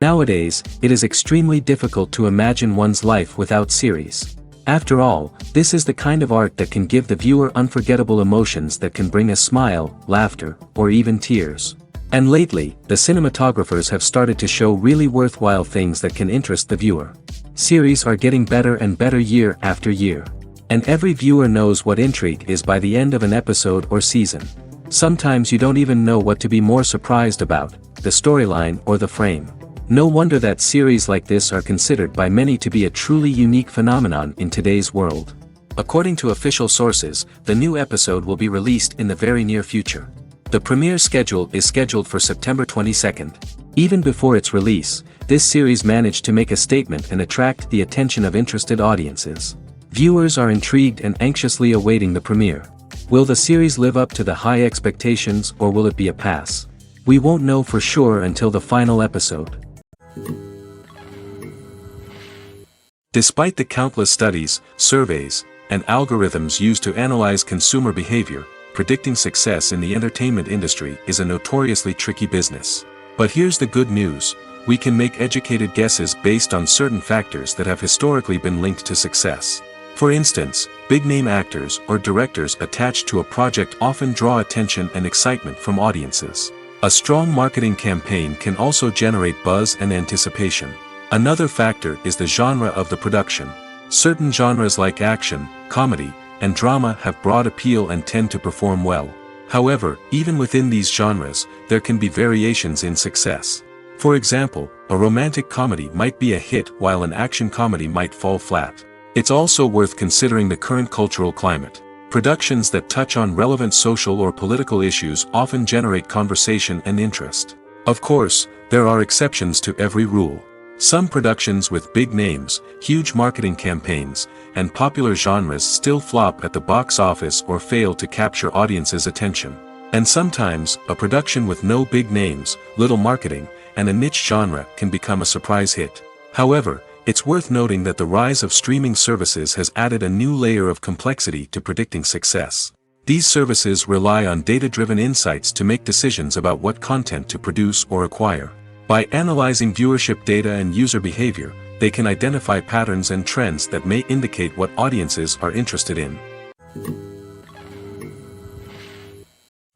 Nowadays, it is extremely difficult to imagine one's life without series. After all, this is the kind of art that can give the viewer unforgettable emotions that can bring a smile, laughter, or even tears. And lately, the cinematographers have started to show really worthwhile things that can interest the viewer. Series are getting better and better year after year. And every viewer knows what intrigue is by the end of an episode or season. Sometimes you don't even know what to be more surprised about, the storyline or the frame. No wonder that series like this are considered by many to be a truly unique phenomenon in today's world. According to official sources, the new episode will be released in the very near future. The premiere schedule is scheduled for September 22nd. Even before its release, this series managed to make a statement and attract the attention of interested audiences. Viewers are intrigued and anxiously awaiting the premiere. Will the series live up to the high expectations or will it be a pass? We won't know for sure until the final episode. Despite the countless studies, surveys, and algorithms used to analyze consumer behavior, predicting success in the entertainment industry is a notoriously tricky business. But here's the good news: we can make educated guesses based on certain factors that have historically been linked to success. For instance, big-name actors or directors attached to a project often draw attention and excitement from audiences. A strong marketing campaign can also generate buzz and anticipation. Another factor is the genre of the production. Certain genres like action, comedy, and drama have broad appeal and tend to perform well. However, even within these genres, there can be variations in success. For example, a romantic comedy might be a hit while an action comedy might fall flat. It's also worth considering the current cultural climate. Productions that touch on relevant social or political issues often generate conversation and interest. Of course, there are exceptions to every rule. Some productions with big names, huge marketing campaigns, and popular genres still flop at the box office or fail to capture audiences' attention. And sometimes, a production with no big names, little marketing, and a niche genre can become a surprise hit. However, it's worth noting that the rise of streaming services has added a new layer of complexity to predicting success. These services rely on data-driven insights to make decisions about what content to produce or acquire. By analyzing viewership data and user behavior, they can identify patterns and trends that may indicate what audiences are interested in.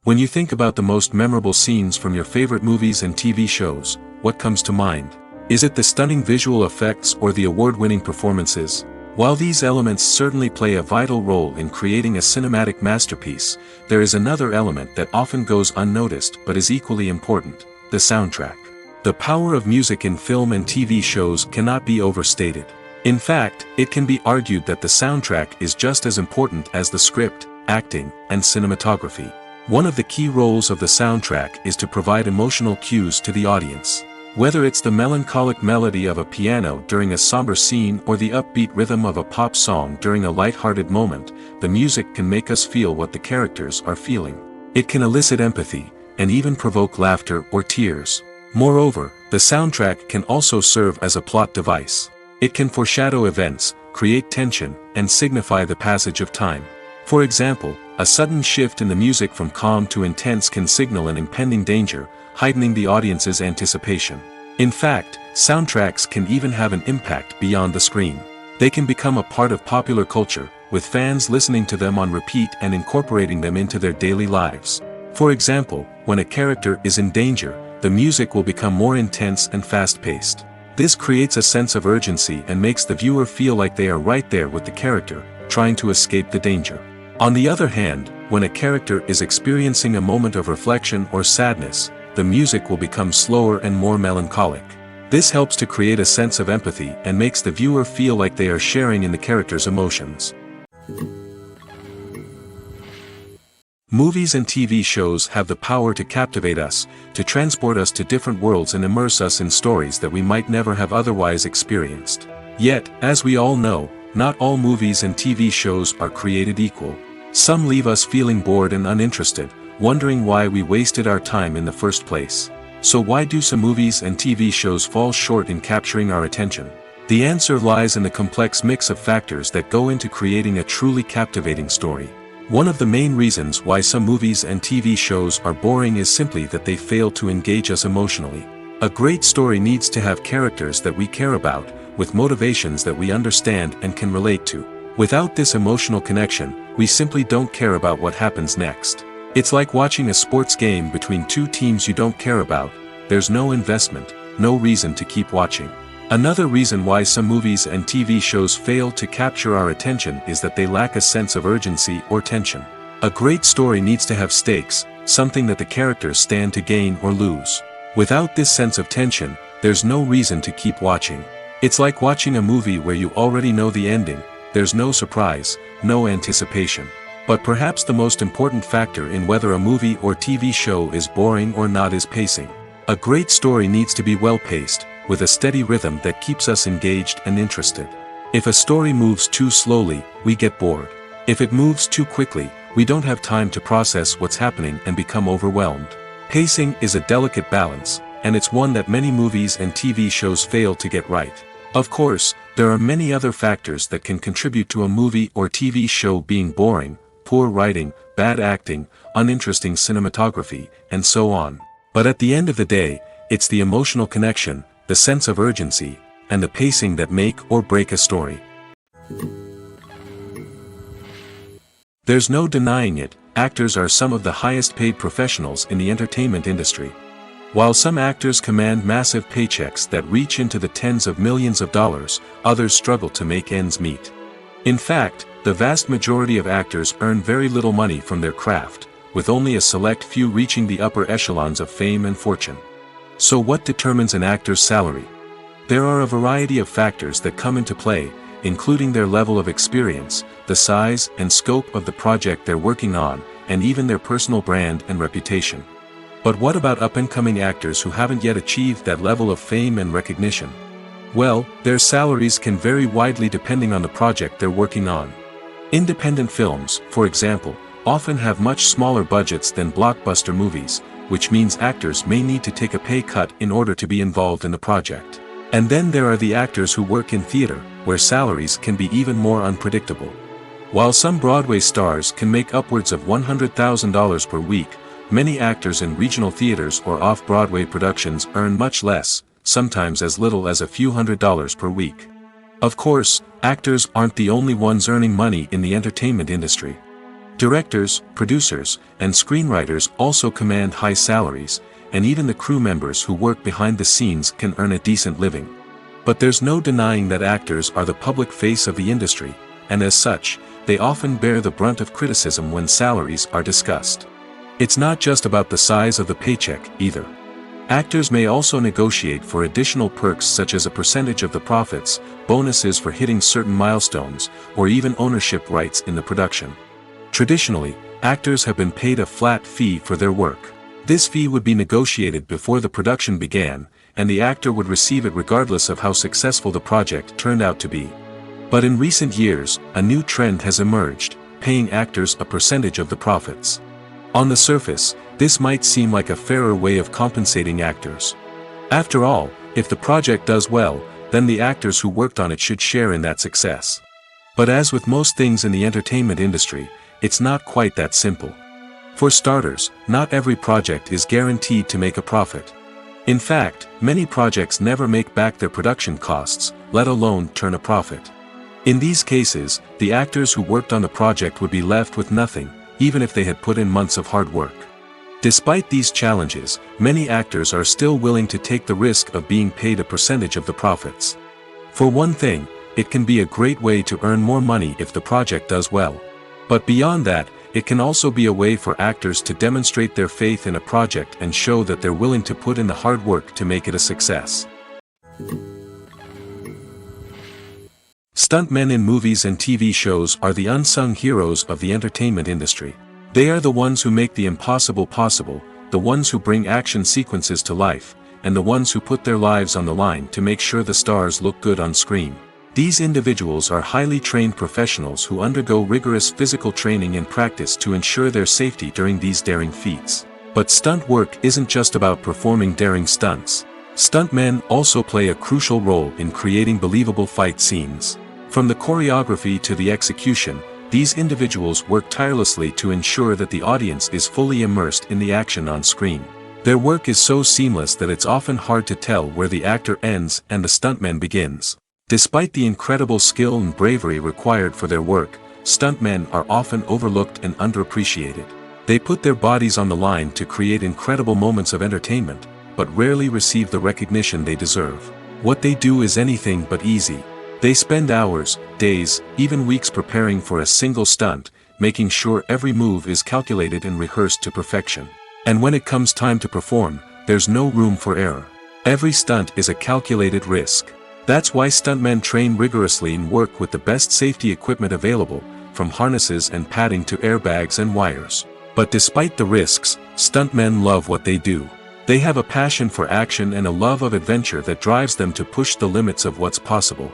When you think about the most memorable scenes from your favorite movies and TV shows, what comes to mind? Is it the stunning visual effects or the award-winning performances? While these elements certainly play a vital role in creating a cinematic masterpiece, there is another element that often goes unnoticed but is equally important: the soundtrack. The power of music in film and TV shows cannot be overstated. In fact, it can be argued that the soundtrack is just as important as the script, acting, and cinematography. One of the key roles of the soundtrack is to provide emotional cues to the audience. Whether it's the melancholic melody of a piano during a somber scene or the upbeat rhythm of a pop song during a light-hearted moment, the music can make us feel what the characters are feeling. It can elicit empathy, and even provoke laughter or tears. Moreover, the soundtrack can also serve as a plot device. It can foreshadow events, create tension, and signify the passage of time. For example, a sudden shift in the music from calm to intense can signal an impending danger, heightening the audience's anticipation. In fact, soundtracks can even have an impact beyond the screen. They can become a part of popular culture, with fans listening to them on repeat and incorporating them into their daily lives. For example, when a character is in danger, the music will become more intense and fast-paced. This creates a sense of urgency and makes the viewer feel like they are right there with the character, trying to escape the danger. On the other hand, when a character is experiencing a moment of reflection or sadness, the music will become slower and more melancholic. This helps to create a sense of empathy and makes the viewer feel like they are sharing in the character's emotions. Movies and TV shows have the power to captivate us, to transport us to different worlds and immerse us in stories that we might never have otherwise experienced. Yet, as we all know, not all movies and TV shows are created equal. Some leave us feeling bored and uninterested, wondering why we wasted our time in the first place. So why do some movies and TV shows fall short in capturing our attention? The answer lies in the complex mix of factors that go into creating a truly captivating story. One of the main reasons why some movies and TV shows are boring is simply that they fail to engage us emotionally. A great story needs to have characters that we care about, with motivations that we understand and can relate to. Without this emotional connection, we simply don't care about what happens next. It's like watching a sports game between two teams you don't care about. There's no investment, no reason to keep watching. Another reason why some movies and TV shows fail to capture our attention is that they lack a sense of urgency or tension. A great story needs to have stakes, something that the characters stand to gain or lose. Without this sense of tension, there's no reason to keep watching. It's like watching a movie where you already know the ending. There's no surprise, no anticipation. But perhaps the most important factor in whether a movie or TV show is boring or not is pacing. A great story needs to be well-paced, with a steady rhythm that keeps us engaged and interested. If a story moves too slowly, we get bored. If it moves too quickly, we don't have time to process what's happening and become overwhelmed. Pacing is a delicate balance, and it's one that many movies and TV shows fail to get right. Of course, there are many other factors that can contribute to a movie or TV show being boring: poor writing, bad acting, uninteresting cinematography, and so on. But at the end of the day, it's the emotional connection, the sense of urgency, and the pacing that make or break a story. There's no denying it, actors are some of the highest paid professionals in the entertainment industry. While some actors command massive paychecks that reach into the tens of millions of dollars, others struggle to make ends meet. In fact, the vast majority of actors earn very little money from their craft, with only a select few reaching the upper echelons of fame and fortune. So what determines an actor's salary? There are a variety of factors that come into play, including their level of experience, the size and scope of the project they're working on, and even their personal brand and reputation. But what about up-and-coming actors who haven't yet achieved that level of fame and recognition? Well, their salaries can vary widely depending on the project they're working on. Independent films, for example, often have much smaller budgets than blockbuster movies, which means actors may need to take a pay cut in order to be involved in the project. And then there are the actors who work in theater, where salaries can be even more unpredictable. While some Broadway stars can make upwards of $100,000 per week, many actors in regional theaters or off-Broadway productions earn much less, sometimes as little as a few $100s per week. Of course, actors aren't the only ones earning money in the entertainment industry. Directors, producers, and screenwriters also command high salaries, and even the crew members who work behind the scenes can earn a decent living. But there's no denying that actors are the public face of the industry, and as such, they often bear the brunt of criticism when salaries are discussed. It's not just about the size of the paycheck, either. Actors may also negotiate for additional perks such as a percentage of the profits, bonuses for hitting certain milestones, or even ownership rights in the production. Traditionally, actors have been paid a flat fee for their work. This fee would be negotiated before the production began, and the actor would receive it regardless of how successful the project turned out to be. But in recent years, a new trend has emerged, paying actors a percentage of the profits. On the surface, this might seem like a fairer way of compensating actors. After all, if the project does well, then the actors who worked on it should share in that success. But as with most things in the entertainment industry, it's not quite that simple. For starters, not every project is guaranteed to make a profit. In fact, many projects never make back their production costs, let alone turn a profit. In these cases, the actors who worked on the project would be left with nothing, even if they had put in months of hard work. Despite these challenges, many actors are still willing to take the risk of being paid a percentage of the profits. For one thing, it can be a great way to earn more money if the project does well. But beyond that, it can also be a way for actors to demonstrate their faith in a project and show that they're willing to put in the hard work to make it a success. Stuntmen in movies and TV shows are the unsung heroes of the entertainment industry. They are the ones who make the impossible possible, the ones who bring action sequences to life, and the ones who put their lives on the line to make sure the stars look good on screen. These individuals are highly trained professionals who undergo rigorous physical training and practice to ensure their safety during these daring feats. But stunt work isn't just about performing daring stunts. Stuntmen also play a crucial role in creating believable fight scenes. From the choreography to the execution, these individuals work tirelessly to ensure that the audience is fully immersed in the action on screen. Their work is so seamless that it's often hard to tell where the actor ends and the stuntman begins. Despite the incredible skill and bravery required for their work, stuntmen are often overlooked and underappreciated. They put their bodies on the line to create incredible moments of entertainment, but rarely receive the recognition they deserve. What they do is anything but easy. They spend hours, days, even weeks preparing for a single stunt, making sure every move is calculated and rehearsed to perfection. And when it comes time to perform, there's no room for error. Every stunt is a calculated risk. That's why stuntmen train rigorously and work with the best safety equipment available, from harnesses and padding to airbags and wires. But despite the risks, stuntmen love what they do. They have a passion for action and a love of adventure that drives them to push the limits of what's possible.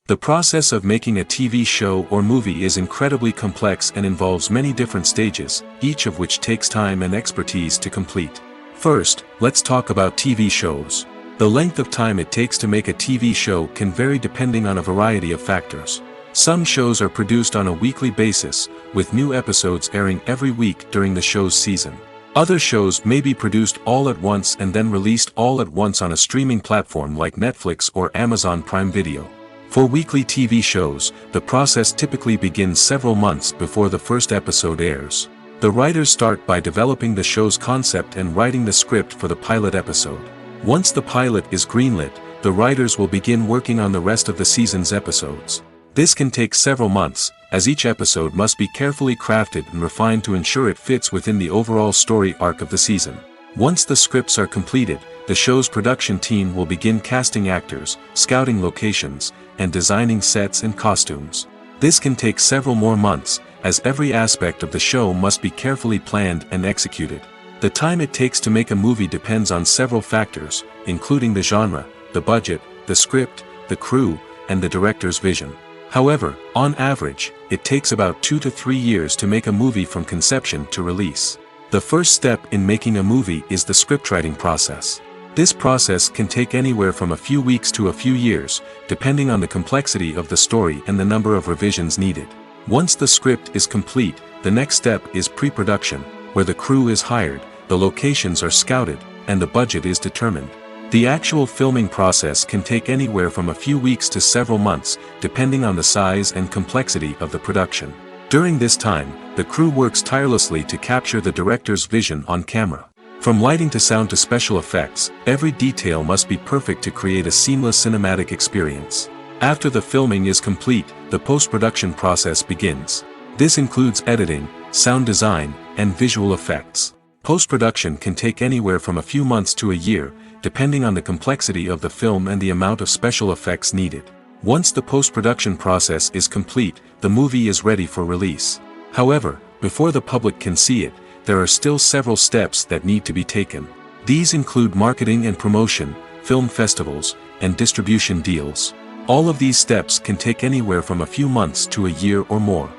The process of making a TV show or movie is incredibly complex and involves many different stages, each of which takes time and expertise to complete. First, let's talk about TV shows. The length of time it takes to make a TV show can vary depending on a variety of factors. Some shows are produced on a weekly basis, with new episodes airing every week during the show's season. Other shows may be produced all at once and then released all at once on a streaming platform like Netflix or Amazon Prime Video. For weekly TV shows, the process typically begins several months before the first episode airs. The writers start by developing the show's concept and writing the script for the pilot episode. Once the pilot is greenlit, the writers will begin working on the rest of the season's episodes. This can take several months, as each episode must be carefully crafted and refined to ensure it fits within the overall story arc of the season. Once the scripts are completed, the show's production team will begin casting actors, scouting locations, and designing sets and costumes. This can take several more months, as every aspect of the show must be carefully planned and executed. The time it takes to make a movie depends on several factors, including the genre, the budget, the script, the crew, and the director's vision. However, on average, it takes about 2 to 3 years to make a movie from conception to release. The first step in making a movie is the scriptwriting process. This process can take anywhere from a few weeks to a few years, depending on the complexity of the story and the number of revisions needed. Once the script is complete, the next step is pre-production, where the crew is hired, the locations are scouted, and the budget is determined. The actual filming process can take anywhere from a few weeks to several months, depending on the size and complexity of the production. During this time, the crew works tirelessly to capture the director's vision on camera. From lighting to sound to special effects, every detail must be perfect to create a seamless cinematic experience. After the filming is complete, the post-production process begins. This includes editing, sound design, and visual effects. Post-production can take anywhere from a few months to a year, depending on the complexity of the film and the amount of special effects needed. Once the post-production process is complete, the movie is ready for release. However, before the public can see it, there are still several steps that need to be taken. These include marketing and promotion, film festivals, and distribution deals. All of these steps can take anywhere from a few months to a year or more.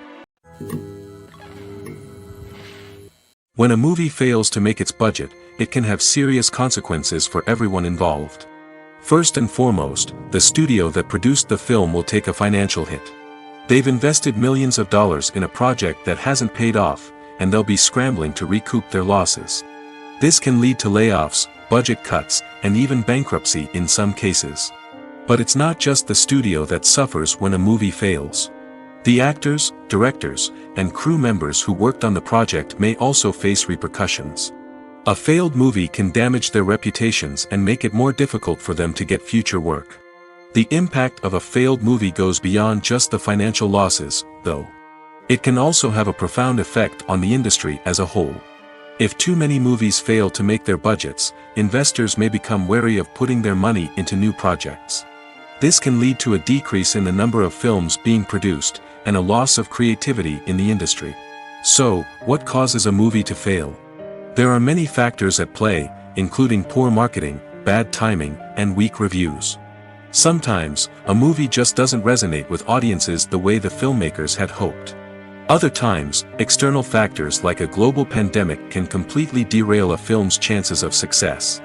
When a movie fails to make its budget, it can have serious consequences for everyone involved. First and foremost, the studio that produced the film will take a financial hit. They've invested millions of dollars in a project that hasn't paid off, and they'll be scrambling to recoup their losses. This can lead to layoffs, budget cuts, and even bankruptcy in some cases. But it's not just the studio that suffers when a movie fails. The actors, directors, and crew members who worked on the project may also face repercussions. A failed movie can damage their reputations and make it more difficult for them to get future work. The impact of a failed movie goes beyond just the financial losses, though. It can also have a profound effect on the industry as a whole. If too many movies fail to make their budgets, investors may become wary of putting their money into new projects. This can lead to a decrease in the number of films being produced, and a loss of creativity in the industry. So, what causes a movie to fail? There are many factors at play, including poor marketing, bad timing, and weak reviews. Sometimes, a movie just doesn't resonate with audiences the way the filmmakers had hoped. Other times, external factors like a global pandemic can completely derail a film's chances of success.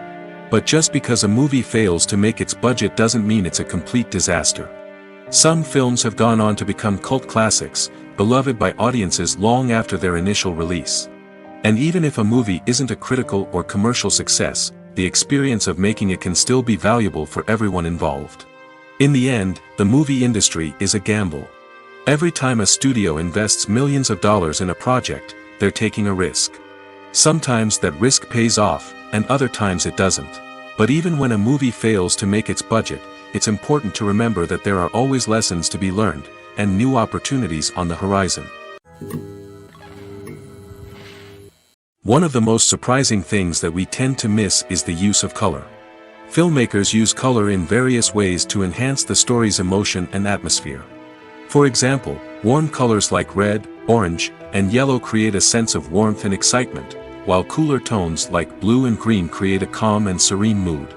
But just because a movie fails to make its budget doesn't mean it's a complete disaster. Some films have gone on to become cult classics, beloved by audiences long after their initial release. And even if a movie isn't a critical or commercial success, the experience of making it can still be valuable for everyone involved. In the end, the movie industry is a gamble. Every time a studio invests millions of dollars in a project, they're taking a risk. Sometimes that risk pays off, and other times it doesn't. But even when a movie fails to make its budget, it's important to remember that there are always lessons to be learned, and new opportunities on the horizon. One of the most surprising things that we tend to miss is the use of color. Filmmakers use color in various ways to enhance the story's emotion and atmosphere. For example, warm colors like red, orange, and yellow create a sense of warmth and excitement, while cooler tones like blue and green create a calm and serene mood.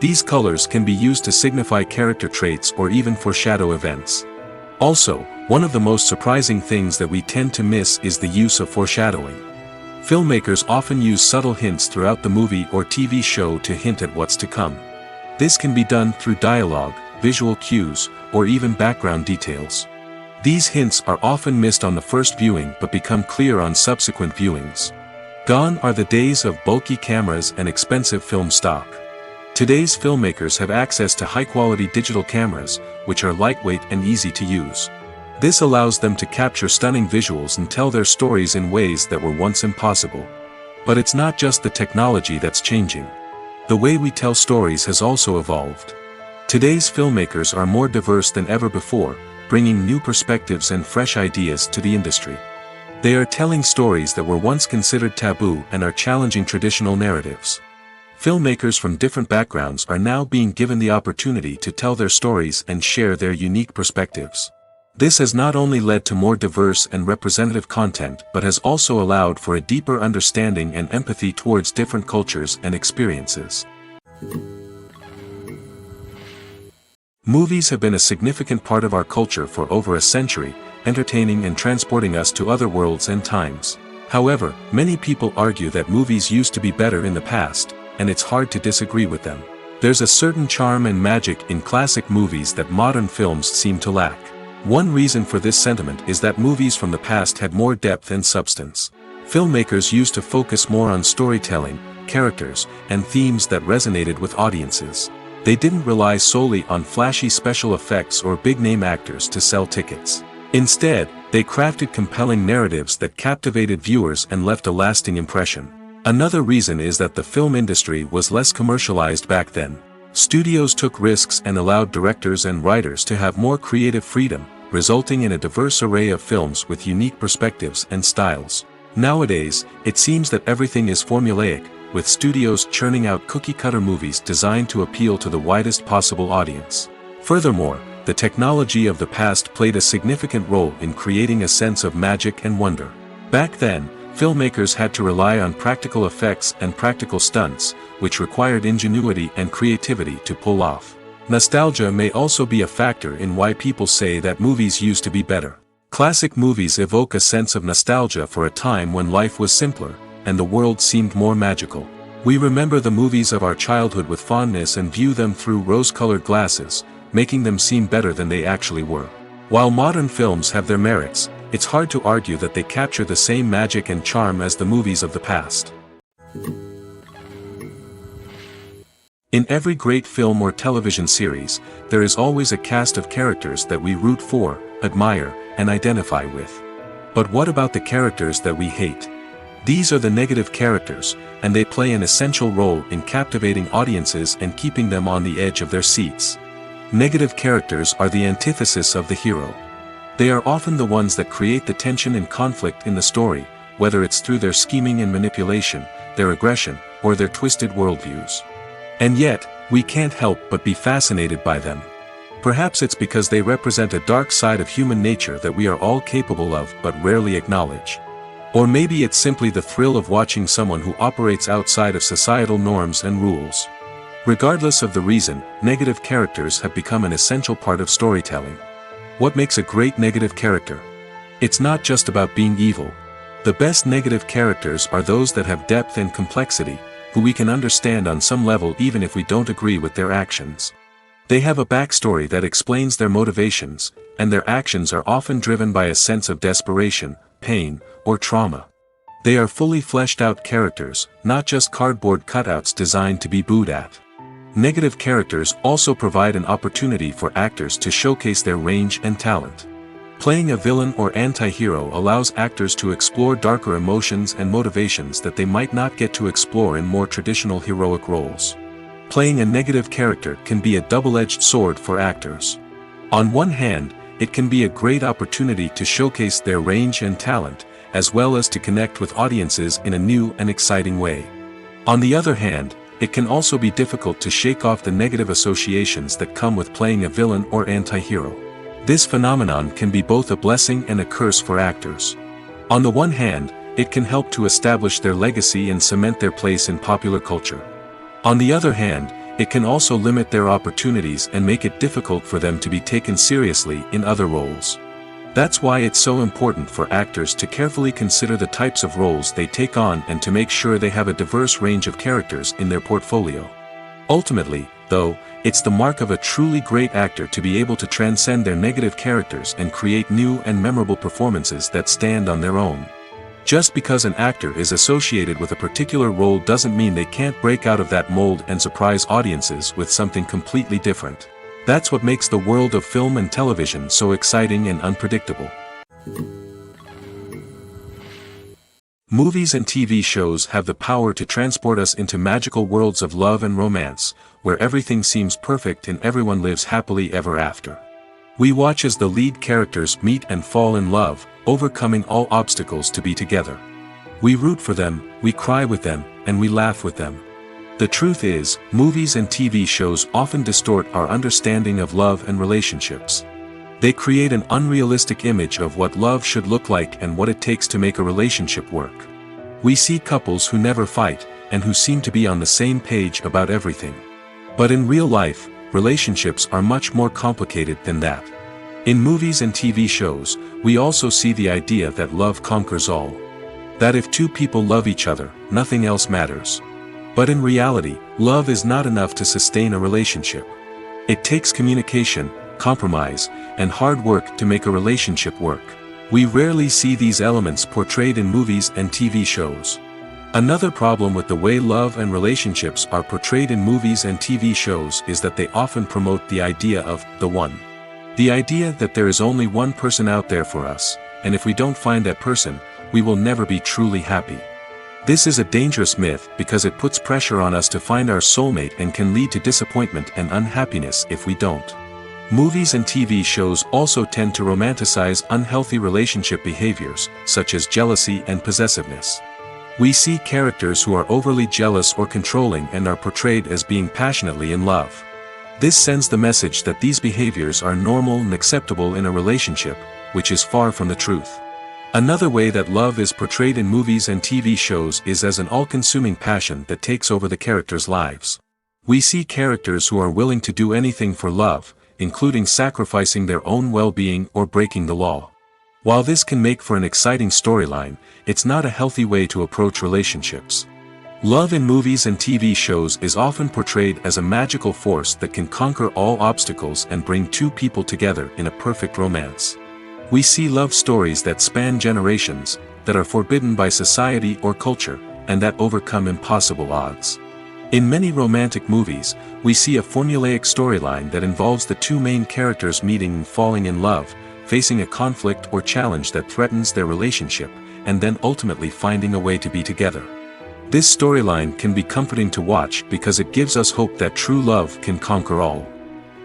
These colors can be used to signify character traits or even foreshadow events. Also, one of the most surprising things that we tend to miss is the use of foreshadowing. Filmmakers often use subtle hints throughout the movie or TV show to hint at what's to come. This can be done through dialogue, visual cues, or even background details. These hints are often missed on the first viewing but become clear on subsequent viewings. Gone are the days of bulky cameras and expensive film stock. Today's filmmakers have access to high-quality digital cameras, which are lightweight and easy to use. This allows them to capture stunning visuals and tell their stories in ways that were once impossible. But it's not just the technology that's changing. The way we tell stories has also evolved. Today's filmmakers are more diverse than ever before, bringing new perspectives and fresh ideas to the industry. They are telling stories that were once considered taboo and are challenging traditional narratives. Filmmakers from different backgrounds are now being given the opportunity to tell their stories and share their unique perspectives. This has not only led to more diverse and representative content but has also allowed for a deeper understanding and empathy towards different cultures and experiences. Movies have been a significant part of our culture for over a century, entertaining and transporting us to other worlds and times. However, many people argue that movies used to be better in the past, and it's hard to disagree with them. There's a certain charm and magic in classic movies that modern films seem to lack. One reason for this sentiment is that movies from the past had more depth and substance. Filmmakers used to focus more on storytelling, characters, and themes that resonated with audiences. They didn't rely solely on flashy special effects or big-name actors to sell tickets. Instead, they crafted compelling narratives that captivated viewers and left a lasting impression. Another reason is that the film industry was less commercialized back then. Studios took risks and allowed directors and writers to have more creative freedom, resulting in a diverse array of films with unique perspectives and styles. Nowadays, it seems that everything is formulaic, with studios churning out cookie-cutter movies designed to appeal to the widest possible audience. Furthermore, the technology of the past played a significant role in creating a sense of magic and wonder. Back then, filmmakers had to rely on practical effects and practical stunts, which required ingenuity and creativity to pull off. Nostalgia may also be a factor in why people say that movies used to be better. Classic movies evoke a sense of nostalgia for a time when life was simpler, and the world seemed more magical. We remember the movies of our childhood with fondness and view them through rose-colored glasses, making them seem better than they actually were. While modern films have their merits, it's hard to argue that they capture the same magic and charm as the movies of the past. In every great film or television series, there is always a cast of characters that we root for, admire, and identify with. But what about the characters that we hate? These are the negative characters, and they play an essential role in captivating audiences and keeping them on the edge of their seats. Negative characters are the antithesis of the hero. They are often the ones that create the tension and conflict in the story, whether it's through their scheming and manipulation, their aggression, or their twisted worldviews. And yet, we can't help but be fascinated by them. Perhaps it's because they represent a dark side of human nature that we are all capable of but rarely acknowledge. Or maybe it's simply the thrill of watching someone who operates outside of societal norms and rules. Regardless of the reason, negative characters have become an essential part of storytelling. What makes a great negative character? It's not just about being evil. The best negative characters are those that have depth and complexity, who we can understand on some level even if we don't agree with their actions. They have a backstory that explains their motivations, and their actions are often driven by a sense of desperation, pain, or trauma. They are fully fleshed out characters, not just cardboard cutouts designed to be booed at. Negative characters also provide an opportunity for actors to showcase their range and talent. Playing a villain or anti-hero allows actors to explore darker emotions and motivations that they might not get to explore in more traditional heroic roles. Playing a negative character can be a double-edged sword for actors. On one hand, it can be a great opportunity to showcase their range and talent, as well as to connect with audiences in a new and exciting way. On the other hand, it can also be difficult to shake off the negative associations that come with playing a villain or anti-hero. This phenomenon can be both a blessing and a curse for actors. On the one hand, it can help to establish their legacy and cement their place in popular culture. On the other hand, it can also limit their opportunities and make it difficult for them to be taken seriously in other roles. That's why it's so important for actors to carefully consider the types of roles they take on and to make sure they have a diverse range of characters in their portfolio. Ultimately, though, it's the mark of a truly great actor to be able to transcend their negative characters and create new and memorable performances that stand on their own. Just because an actor is associated with a particular role doesn't mean they can't break out of that mold and surprise audiences with something completely different. That's what makes the world of film and television so exciting and unpredictable. Movies and TV shows have the power to transport us into magical worlds of love and romance, where everything seems perfect and everyone lives happily ever after. We watch as the lead characters meet and fall in love, overcoming all obstacles to be together. We root for them, we cry with them, and we laugh with them. The truth is, movies and TV shows often distort our understanding of love and relationships. They create an unrealistic image of what love should look like and what it takes to make a relationship work. We see couples who never fight, and who seem to be on the same page about everything. But in real life, relationships are much more complicated than that. In movies and TV shows, we also see the idea that love conquers all. That if two people love each other, nothing else matters. But in reality, love is not enough to sustain a relationship. It takes communication, compromise, and hard work to make a relationship work. We rarely see these elements portrayed in movies and TV shows. Another problem with the way love and relationships are portrayed in movies and TV shows is that they often promote the idea of the one. The idea that there is only one person out there for us, and if we don't find that person, we will never be truly happy. This is a dangerous myth because it puts pressure on us to find our soulmate and can lead to disappointment and unhappiness if we don't. Movies and TV shows also tend to romanticize unhealthy relationship behaviors, such as jealousy and possessiveness. We see characters who are overly jealous or controlling and are portrayed as being passionately in love. This sends the message that these behaviors are normal and acceptable in a relationship, which is far from the truth. Another way that love is portrayed in movies and TV shows is as an all-consuming passion that takes over the characters' lives. We see characters who are willing to do anything for love, including sacrificing their own well-being or breaking the law. While this can make for an exciting storyline, it's not a healthy way to approach relationships. Love in movies and TV shows is often portrayed as a magical force that can conquer all obstacles and bring two people together in a perfect romance. We see love stories that span generations, that are forbidden by society or culture, and that overcome impossible odds. In many romantic movies, we see a formulaic storyline that involves the two main characters meeting and falling in love, facing a conflict or challenge that threatens their relationship, and then ultimately finding a way to be together. This storyline can be comforting to watch because it gives us hope that true love can conquer all.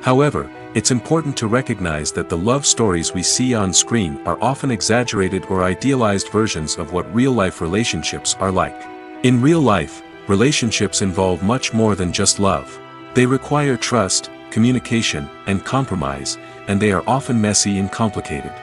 However, it's important to recognize that the love stories we see on screen are often exaggerated or idealized versions of what real-life relationships are like. In real life, relationships involve much more than just love. They require trust, communication, and compromise, and they are often messy and complicated.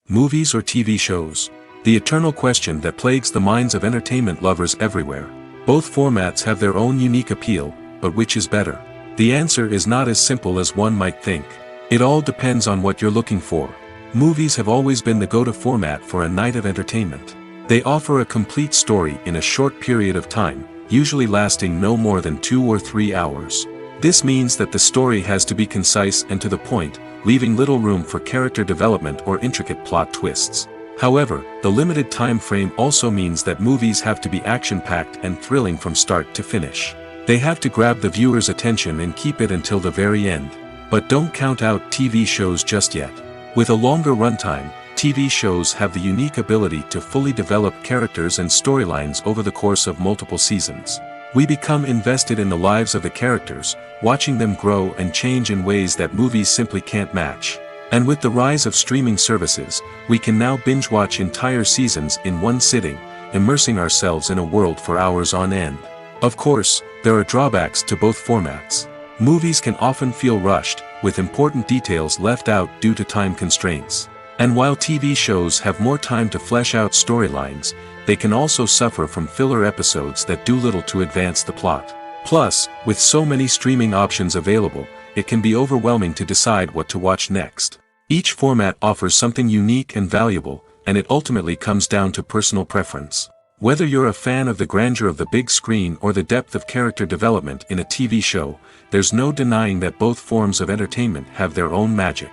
Movies or TV shows? The eternal question that plagues the minds of entertainment lovers everywhere. Both formats have their own unique appeal, but which is better? The answer is not as simple as one might think. It all depends on what you're looking for. Movies have always been the go-to format for a night of entertainment. They offer a complete story in a short period of time, usually lasting no more than 2 or 3 hours. This means that the story has to be concise and to the point, leaving little room for character development or intricate plot twists. However, the limited time frame also means that movies have to be action-packed and thrilling from start to finish. They have to grab the viewer's attention and keep it until the very end. But don't count out TV shows just yet. With a longer runtime, TV shows have the unique ability to fully develop characters and storylines over the course of multiple seasons. We become invested in the lives of the characters, watching them grow and change in ways that movies simply can't match. And with the rise of streaming services, we can now binge-watch entire seasons in one sitting, immersing ourselves in a world for hours on end. Of course, there are drawbacks to both formats. Movies can often feel rushed, with important details left out due to time constraints. And while TV shows have more time to flesh out storylines, they can also suffer from filler episodes that do little to advance the plot. Plus, with so many streaming options available, it can be overwhelming to decide what to watch next. Each format offers something unique and valuable, and it ultimately comes down to personal preference. Whether you're a fan of the grandeur of the big screen or the depth of character development in a TV show, there's no denying that both forms of entertainment have their own magic.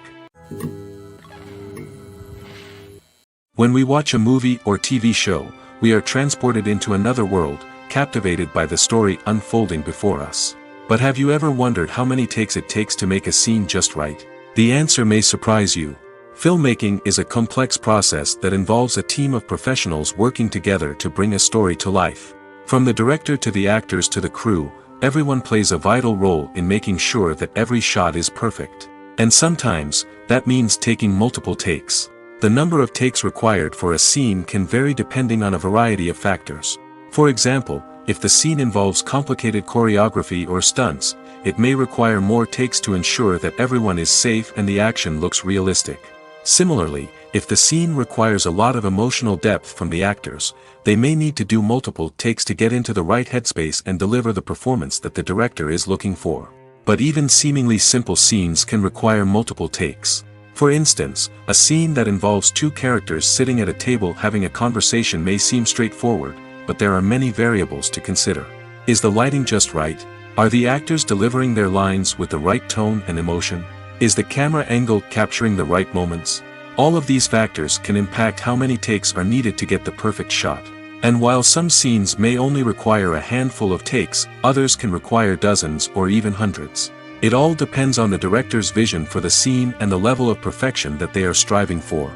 When we watch a movie or TV show, we are transported into another world, captivated by the story unfolding before us. But have you ever wondered how many takes it takes to make a scene just right? The answer may surprise you. Filmmaking is a complex process that involves a team of professionals working together to bring a story to life. From the director to the actors to the crew, everyone plays a vital role in making sure that every shot is perfect. And sometimes, that means taking multiple takes. The number of takes required for a scene can vary depending on a variety of factors. For example, if the scene involves complicated choreography or stunts, it may require more takes to ensure that everyone is safe and the action looks realistic. Similarly, if the scene requires a lot of emotional depth from the actors, they may need to do multiple takes to get into the right headspace and deliver the performance that the director is looking for. But even seemingly simple scenes can require multiple takes. For instance, a scene that involves two characters sitting at a table having a conversation may seem straightforward, but there are many variables to consider. Is the lighting just right? Are the actors delivering their lines with the right tone and emotion? Is the camera angle capturing the right moments? All of these factors can impact how many takes are needed to get the perfect shot. And while some scenes may only require a handful of takes, others can require dozens or even hundreds. It all depends on the director's vision for the scene and the level of perfection that they are striving for.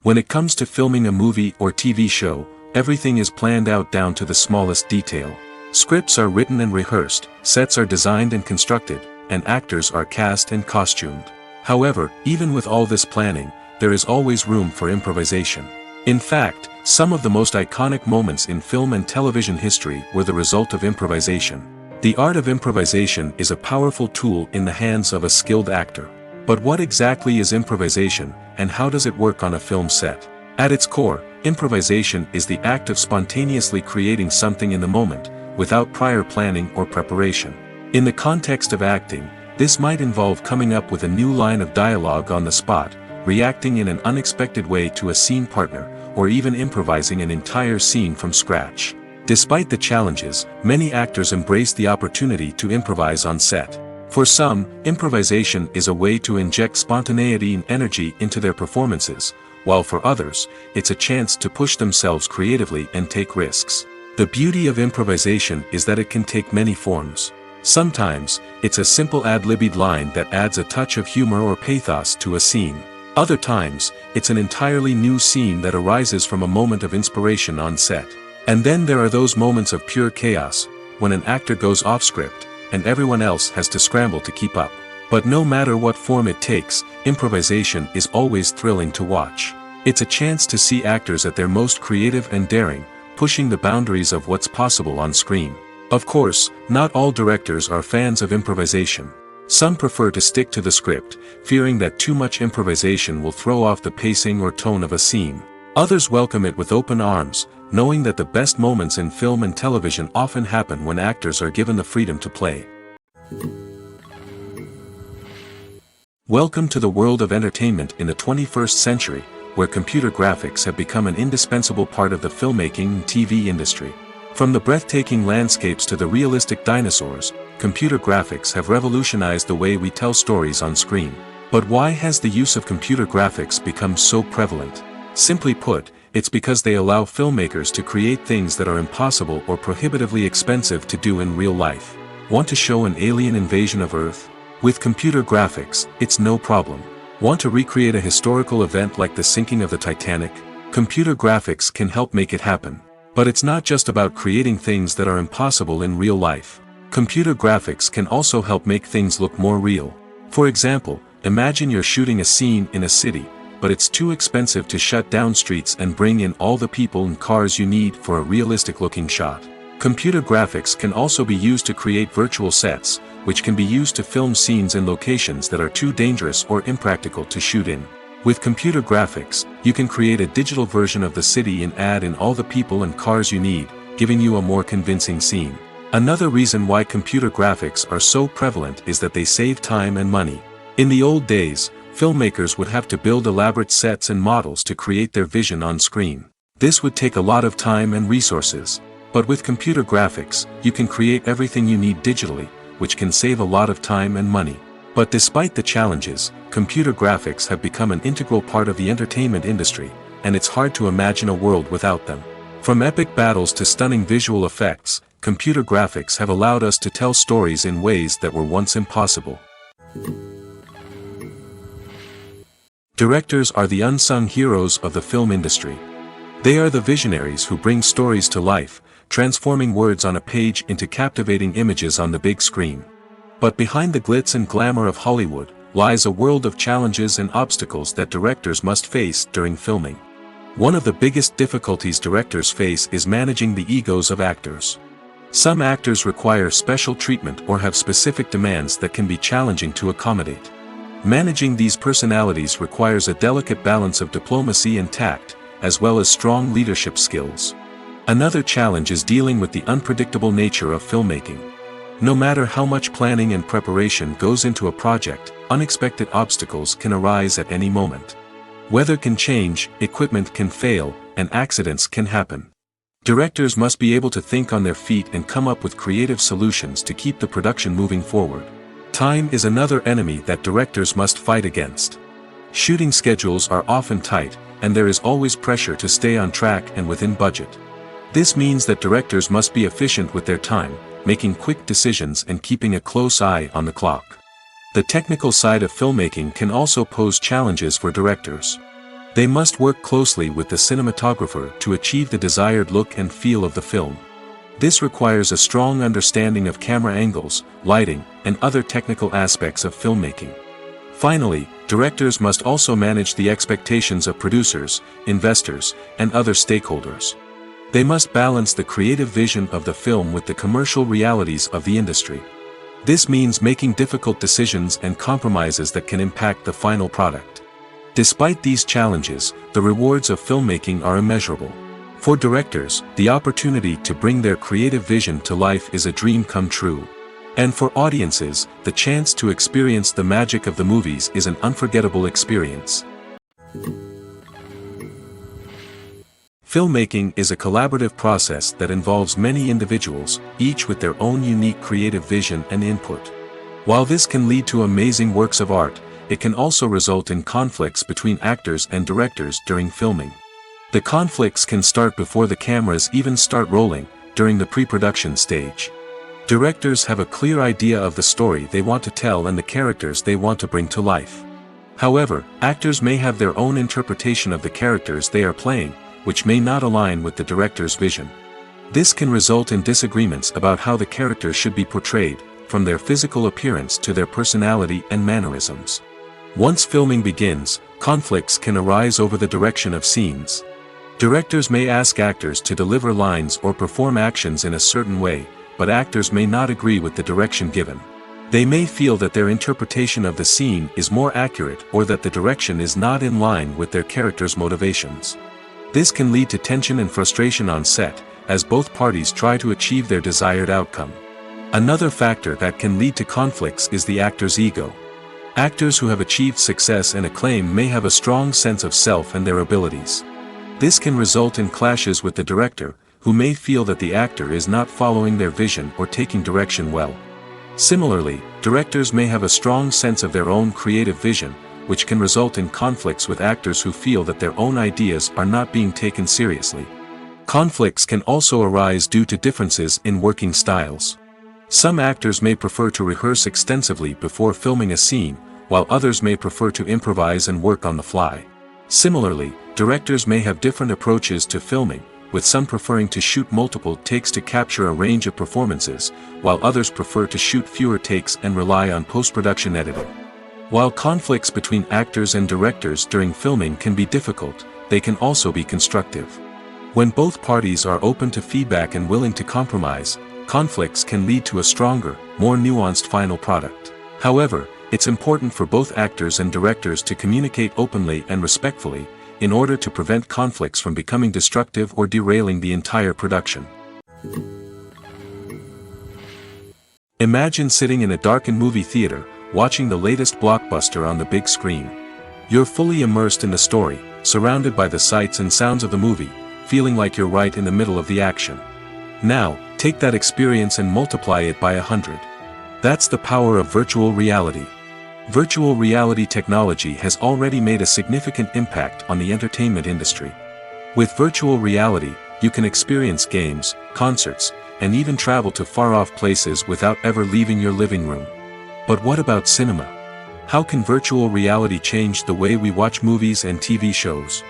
When it comes to filming a movie or TV show, everything is planned out down to the smallest detail. Scripts are written and rehearsed, sets are designed and constructed, and actors are cast and costumed. However, even with all this planning, there is always room for improvisation. In fact, some of the most iconic moments in film and television history were the result of improvisation. The art of improvisation is a powerful tool in the hands of a skilled actor. But what exactly is improvisation, and how does it work on a film set? At its core, improvisation is the act of spontaneously creating something in the moment, without prior planning or preparation. In the context of acting, this might involve coming up with a new line of dialogue on the spot, reacting in an unexpected way to a scene partner, or even improvising an entire scene from scratch. Despite the challenges, many actors embrace the opportunity to improvise on set. For some, improvisation is a way to inject spontaneity and energy into their performances, while for others, it's a chance to push themselves creatively and take risks. The beauty of improvisation is that it can take many forms. Sometimes, it's a simple ad-libbed line that adds a touch of humor or pathos to a scene. Other times, it's an entirely new scene that arises from a moment of inspiration on set. And then there are those moments of pure chaos, when an actor goes off script, and everyone else has to scramble to keep up. But no matter what form it takes, improvisation is always thrilling to watch. It's a chance to see actors at their most creative and daring, pushing the boundaries of what's possible on screen. Of course, not all directors are fans of improvisation. Some prefer to stick to the script, fearing that too much improvisation will throw off the pacing or tone of a scene. Others welcome it with open arms, knowing that the best moments in film and television often happen when actors are given the freedom to play. Welcome to the world of entertainment in the 21st century, where computer graphics have become an indispensable part of the filmmaking and TV industry. From the breathtaking landscapes to the realistic dinosaurs, computer graphics have revolutionized the way we tell stories on screen. But why has the use of computer graphics become so prevalent? Simply put, it's because they allow filmmakers to create things that are impossible or prohibitively expensive to do in real life. Want to show an alien invasion of Earth? With computer graphics, it's no problem. Want to recreate a historical event like the sinking of the Titanic? Computer graphics can help make it happen. But it's not just about creating things that are impossible in real life. Computer graphics can also help make things look more real. For example, imagine you're shooting a scene in a city, but it's too expensive to shut down streets and bring in all the people and cars you need for a realistic-looking shot. Computer graphics can also be used to create virtual sets, which can be used to film scenes in locations that are too dangerous or impractical to shoot in. With computer graphics, you can create a digital version of the city and add in all the people and cars you need, giving you a more convincing scene. Another reason why computer graphics are so prevalent is that they save time and money. In the old days, filmmakers would have to build elaborate sets and models to create their vision on screen. This would take a lot of time and resources. But with computer graphics, you can create everything you need digitally, which can save a lot of time and money. But despite the challenges, computer graphics have become an integral part of the entertainment industry, and it's hard to imagine a world without them. From epic battles to stunning visual effects, computer graphics have allowed us to tell stories in ways that were once impossible. Directors are the unsung heroes of the film industry. They are the visionaries who bring stories to life, transforming words on a page into captivating images on the big screen. But behind the glitz and glamour of Hollywood, lies a world of challenges and obstacles that directors must face during filming. One of the biggest difficulties directors face is managing the egos of actors. Some actors require special treatment or have specific demands that can be challenging to accommodate. Managing these personalities requires a delicate balance of diplomacy and tact, as well as strong leadership skills. Another challenge is dealing with the unpredictable nature of filmmaking. No matter how much planning and preparation goes into a project, unexpected obstacles can arise at any moment. Weather can change, equipment can fail, and accidents can happen. Directors must be able to think on their feet and come up with creative solutions to keep the production moving forward. Time is another enemy that directors must fight against. Shooting schedules are often tight, and there is always pressure to stay on track and within budget. This means that directors must be efficient with their time, making quick decisions and keeping a close eye on the clock. The technical side of filmmaking can also pose challenges for directors. They must work closely with the cinematographer to achieve the desired look and feel of the film. This requires a strong understanding of camera angles, lighting, and other technical aspects of filmmaking. Finally, directors must also manage the expectations of producers, investors, and other stakeholders. They must balance the creative vision of the film with the commercial realities of the industry. This means making difficult decisions and compromises that can impact the final product. Despite these challenges, the rewards of filmmaking are immeasurable. For directors, the opportunity to bring their creative vision to life is a dream come true. And for audiences, the chance to experience the magic of the movies is an unforgettable experience. Filmmaking is a collaborative process that involves many individuals, each with their own unique creative vision and input. While this can lead to amazing works of art, it can also result in conflicts between actors and directors during filming. The conflicts can start before the cameras even start rolling, during the pre-production stage. Directors have a clear idea of the story they want to tell and the characters they want to bring to life. However, actors may have their own interpretation of the characters they are playing, which may not align with the director's vision. This can result in disagreements about how the characters should be portrayed, from their physical appearance to their personality and mannerisms. Once filming begins, conflicts can arise over the direction of scenes. Directors may ask actors to deliver lines or perform actions in a certain way, but actors may not agree with the direction given. They may feel that their interpretation of the scene is more accurate or that the direction is not in line with their character's motivations. This can lead to tension and frustration on set, as both parties try to achieve their desired outcome. Another factor that can lead to conflicts is the actor's ego. Actors who have achieved success and acclaim may have a strong sense of self and their abilities. This can result in clashes with the director, who may feel that the actor is not following their vision or taking direction well. Similarly, directors may have a strong sense of their own creative vision, which can result in conflicts with actors who feel that their own ideas are not being taken seriously. Conflicts can also arise due to differences in working styles. Some actors may prefer to rehearse extensively before filming a scene, while others may prefer to improvise and work on the fly. Similarly, directors may have different approaches to filming, with some preferring to shoot multiple takes to capture a range of performances, while others prefer to shoot fewer takes and rely on post-production editing. While conflicts between actors and directors during filming can be difficult, they can also be constructive. When both parties are open to feedback and willing to compromise, conflicts can lead to a stronger, more nuanced final product. However, it's important for both actors and directors to communicate openly and respectfully, in order to prevent conflicts from becoming destructive or derailing the entire production. Imagine sitting in a darkened movie theater, watching the latest blockbuster on the big screen. You're fully immersed in the story, surrounded by the sights and sounds of the movie, feeling like you're right in the middle of the action. Now, take that experience and multiply it by 100. That's the power of virtual reality. Virtual reality technology has already made a significant impact on the entertainment industry. With virtual reality, you can experience games, concerts, and even travel to far-off places without ever leaving your living room. But what about cinema? How can virtual reality change the way we watch movies and TV shows?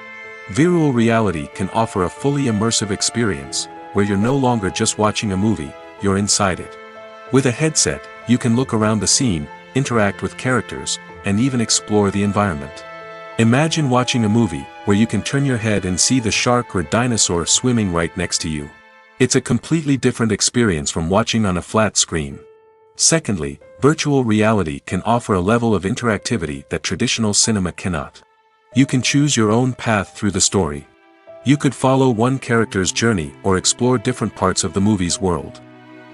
Virtual reality can offer a fully immersive experience, where you're no longer just watching a movie, you're inside it. With a headset, you can look around the scene, interact with characters, and even explore the environment. Imagine watching a movie where you can turn your head and see the shark or dinosaur swimming right next to you. It's a completely different experience from watching on a flat screen. Secondly, virtual reality can offer a level of interactivity that traditional cinema cannot. You can choose your own path through the story. You could follow one character's journey or explore different parts of the movie's world.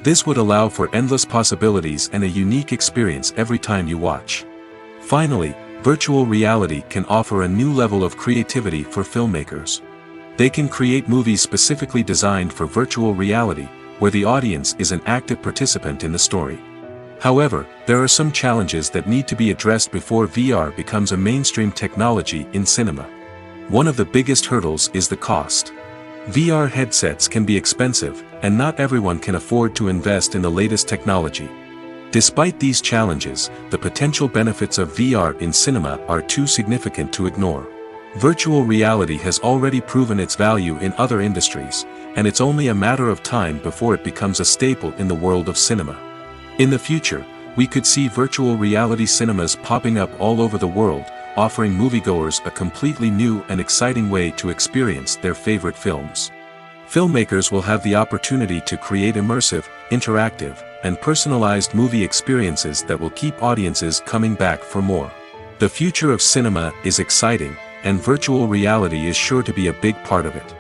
This would allow for endless possibilities and a unique experience every time you watch. Finally, virtual reality can offer a new level of creativity for filmmakers. They can create movies specifically designed for virtual reality, where the audience is an active participant in the story. However, there are some challenges that need to be addressed before VR becomes a mainstream technology in cinema. One of the biggest hurdles is the cost. VR headsets can be expensive, and not everyone can afford to invest in the latest technology. Despite these challenges, the potential benefits of VR in cinema are too significant to ignore. Virtual reality has already proven its value in other industries, and it's only a matter of time before it becomes a staple in the world of cinema. In the future, we could see virtual reality cinemas popping up all over the world, offering moviegoers a completely new and exciting way to experience their favorite films. Filmmakers will have the opportunity to create immersive, interactive, and personalized movie experiences that will keep audiences coming back for more. The future of cinema is exciting, and virtual reality is sure to be a big part of it.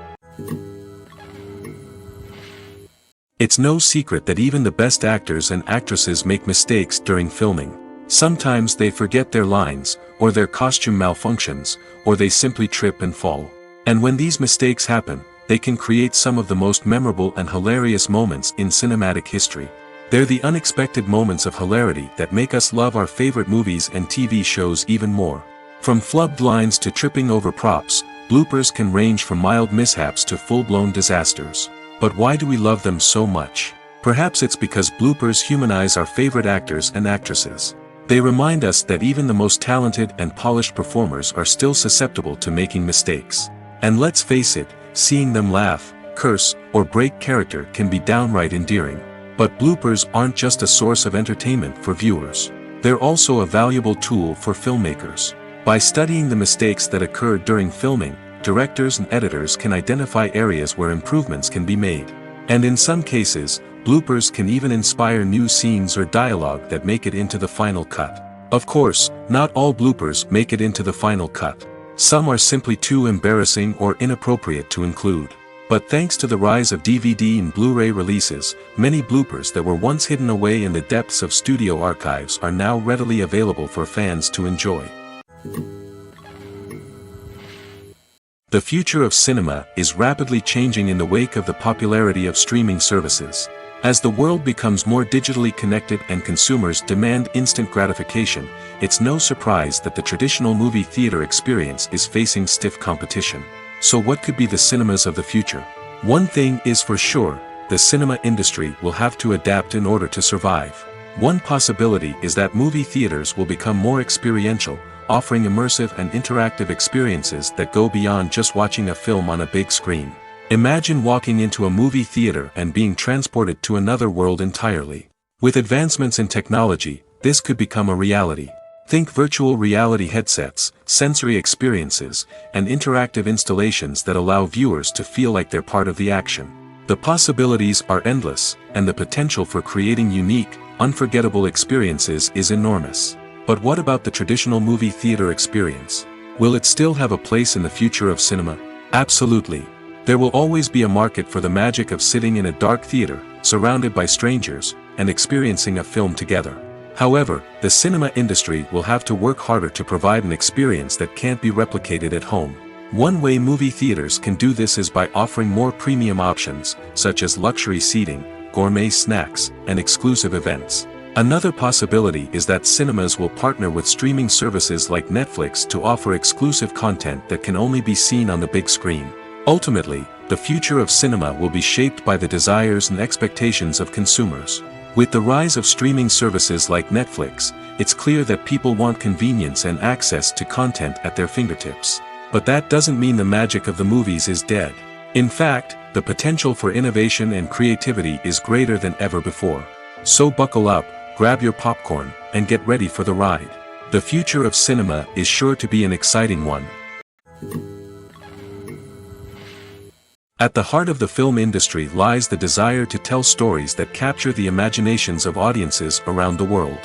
It's no secret that even the best actors and actresses make mistakes during filming. Sometimes they forget their lines, or their costume malfunctions, or they simply trip and fall. And when these mistakes happen, they can create some of the most memorable and hilarious moments in cinematic history. They're the unexpected moments of hilarity that make us love our favorite movies and TV shows even more. From flubbed lines to tripping over props, bloopers can range from mild mishaps to full-blown disasters. But why do we love them so much? Perhaps it's because bloopers humanize our favorite actors and actresses. They remind us that even the most talented and polished performers are still susceptible to making mistakes. And let's face it, seeing them laugh, curse, or break character can be downright endearing. But bloopers aren't just a source of entertainment for viewers. They're also a valuable tool for filmmakers. By studying the mistakes that occurred during filming, directors and editors can identify areas where improvements can be made. And in some cases, bloopers can even inspire new scenes or dialogue that make it into the final cut. Of course, not all bloopers make it into the final cut. Some are simply too embarrassing or inappropriate to include. But thanks to the rise of DVD and Blu-ray releases, many bloopers that were once hidden away in the depths of studio archives are now readily available for fans to enjoy. The future of cinema is rapidly changing in the wake of the popularity of streaming services. As the world becomes more digitally connected and consumers demand instant gratification, it's no surprise that the traditional movie theater experience is facing stiff competition. So what could be the cinemas of the future? One thing is for sure, the cinema industry will have to adapt in order to survive. One possibility is that movie theaters will become more experiential, offering immersive and interactive experiences that go beyond just watching a film on a big screen. Imagine walking into a movie theater and being transported to another world entirely. With advancements in technology, this could become a reality. Think virtual reality headsets, sensory experiences, and interactive installations that allow viewers to feel like they're part of the action. The possibilities are endless, and the potential for creating unique, unforgettable experiences is enormous. But what about the traditional movie theater experience? Will it still have a place in the future of cinema? Absolutely. There will always be a market for the magic of sitting in a dark theater, surrounded by strangers, and experiencing a film together. However, the cinema industry will have to work harder to provide an experience that can't be replicated at home. One way movie theaters can do this is by offering more premium options, such as luxury seating, gourmet snacks, and exclusive events. Another possibility is that cinemas will partner with streaming services like Netflix to offer exclusive content that can only be seen on the big screen. Ultimately, the future of cinema will be shaped by the desires and expectations of consumers. With the rise of streaming services like Netflix, it's clear that people want convenience and access to content at their fingertips. But that doesn't mean the magic of the movies is dead. In fact, the potential for innovation and creativity is greater than ever before. So buckle up, grab your popcorn, and get ready for the ride. The future of cinema is sure to be an exciting one. At the heart of the film industry lies the desire to tell stories that capture the imaginations of audiences around the world.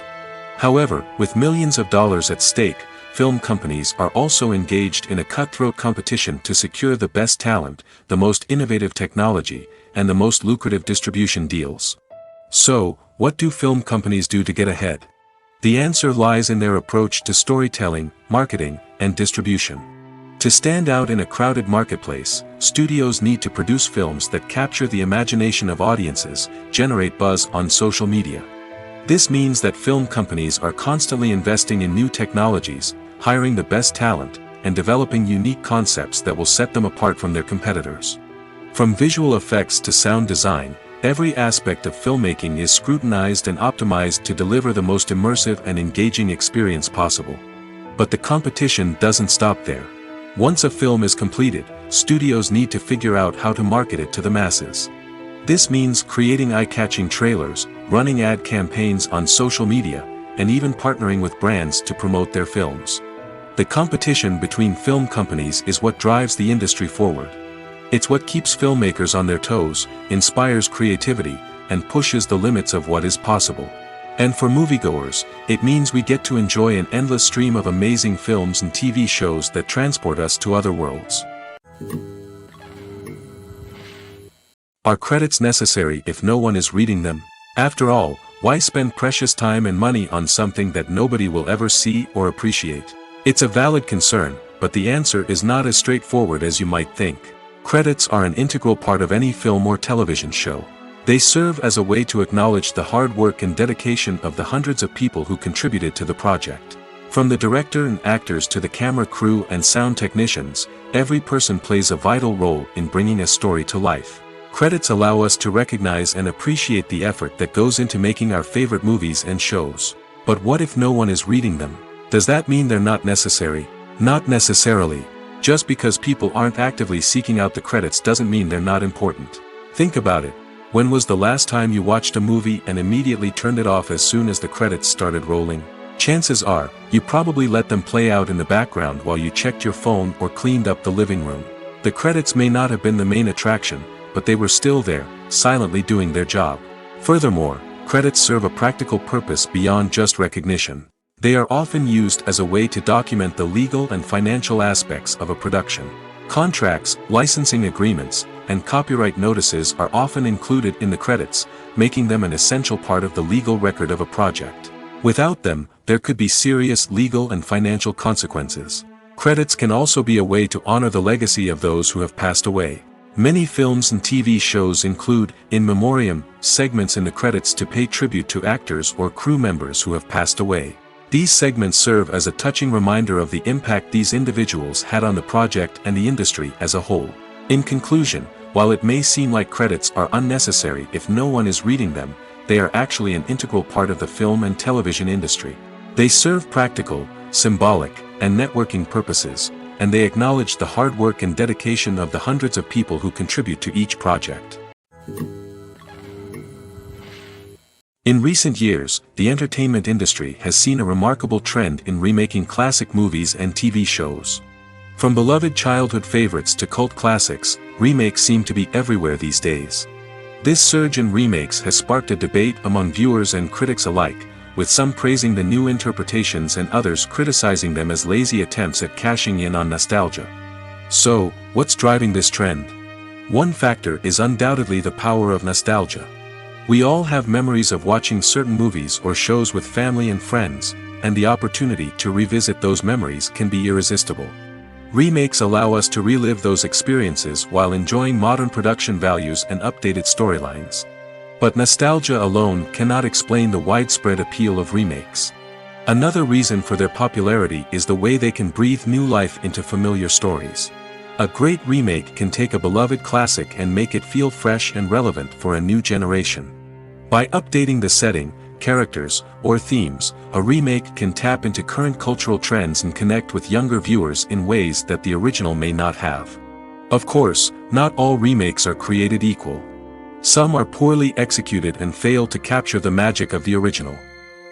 However, with millions of dollars at stake, film companies are also engaged in a cutthroat competition to secure the best talent, the most innovative technology, and the most lucrative distribution deals. So, what do film companies do to get ahead? The answer lies in their approach to storytelling, marketing, and distribution. To stand out in a crowded marketplace, studios need to produce films that capture the imagination of audiences, generate buzz on social media. This means that film companies are constantly investing in new technologies, hiring the best talent, and developing unique concepts that will set them apart from their competitors. From visual effects to sound design, every aspect of filmmaking is scrutinized and optimized to deliver the most immersive and engaging experience possible. But the competition doesn't stop there. Once a film is completed, studios need to figure out how to market it to the masses. This means creating eye-catching trailers, running ad campaigns on social media, and even partnering with brands to promote their films. The competition between film companies is what drives the industry forward. It's what keeps filmmakers on their toes, inspires creativity, and pushes the limits of what is possible. And for moviegoers, it means we get to enjoy an endless stream of amazing films and TV shows that transport us to other worlds. Are credits necessary if no one is reading them? After all, why spend precious time and money on something that nobody will ever see or appreciate? It's a valid concern, but the answer is not as straightforward as you might think. Credits are an integral part of any film or television show. They serve as a way to acknowledge the hard work and dedication of the hundreds of people who contributed to the project. From the director and actors to the camera crew and sound technicians, every person plays a vital role in bringing a story to life. Credits allow us to recognize and appreciate the effort that goes into making our favorite movies and shows. But what if no one is reading them? Does that mean they're not necessary? Not necessarily. Just because people aren't actively seeking out the credits doesn't mean they're not important. Think about it. When was the last time you watched a movie and immediately turned it off as soon as the credits started rolling? Chances are, you probably let them play out in the background while you checked your phone or cleaned up the living room. The credits may not have been the main attraction, but they were still there, silently doing their job. Furthermore, credits serve a practical purpose beyond just recognition. They are often used as a way to document the legal and financial aspects of a production. Contracts, licensing agreements, and copyright notices are often included in the credits, making them an essential part of the legal record of a project. Without them, there could be serious legal and financial consequences. Credits can also be a way to honor the legacy of those who have passed away. Many films and TV shows include, in memoriam, segments in the credits to pay tribute to actors or crew members who have passed away. These segments serve as a touching reminder of the impact these individuals had on the project and the industry as a whole. In conclusion, while it may seem like credits are unnecessary if no one is reading them, they are actually an integral part of the film and television industry. They serve practical, symbolic, and networking purposes, and they acknowledge the hard work and dedication of the hundreds of people who contribute to each project. In recent years, the entertainment industry has seen a remarkable trend in remaking classic movies and TV shows. From beloved childhood favorites to cult classics, remakes seem to be everywhere these days. This surge in remakes has sparked a debate among viewers and critics alike, with some praising the new interpretations and others criticizing them as lazy attempts at cashing in on nostalgia. So, what's driving this trend? One factor is undoubtedly the power of nostalgia. We all have memories of watching certain movies or shows with family and friends, and the opportunity to revisit those memories can be irresistible. Remakes allow us to relive those experiences while enjoying modern production values and updated storylines. But nostalgia alone cannot explain the widespread appeal of remakes. Another reason for their popularity is the way they can breathe new life into familiar stories. A great remake can take a beloved classic and make it feel fresh and relevant for a new generation. By updating the setting, characters, or themes, a remake can tap into current cultural trends and connect with younger viewers in ways that the original may not have. Of course, not all remakes are created equal. Some are poorly executed and fail to capture the magic of the original.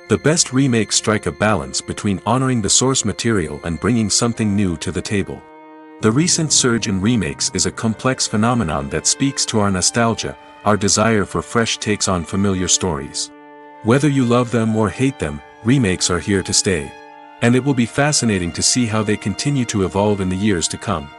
The best remakes strike a balance between honoring the source material and bringing something new to the table. The recent surge in remakes is a complex phenomenon that speaks to our nostalgia, our desire for fresh takes on familiar stories. Whether you love them or hate them, remakes are here to stay. And it will be fascinating to see how they continue to evolve in the years to come.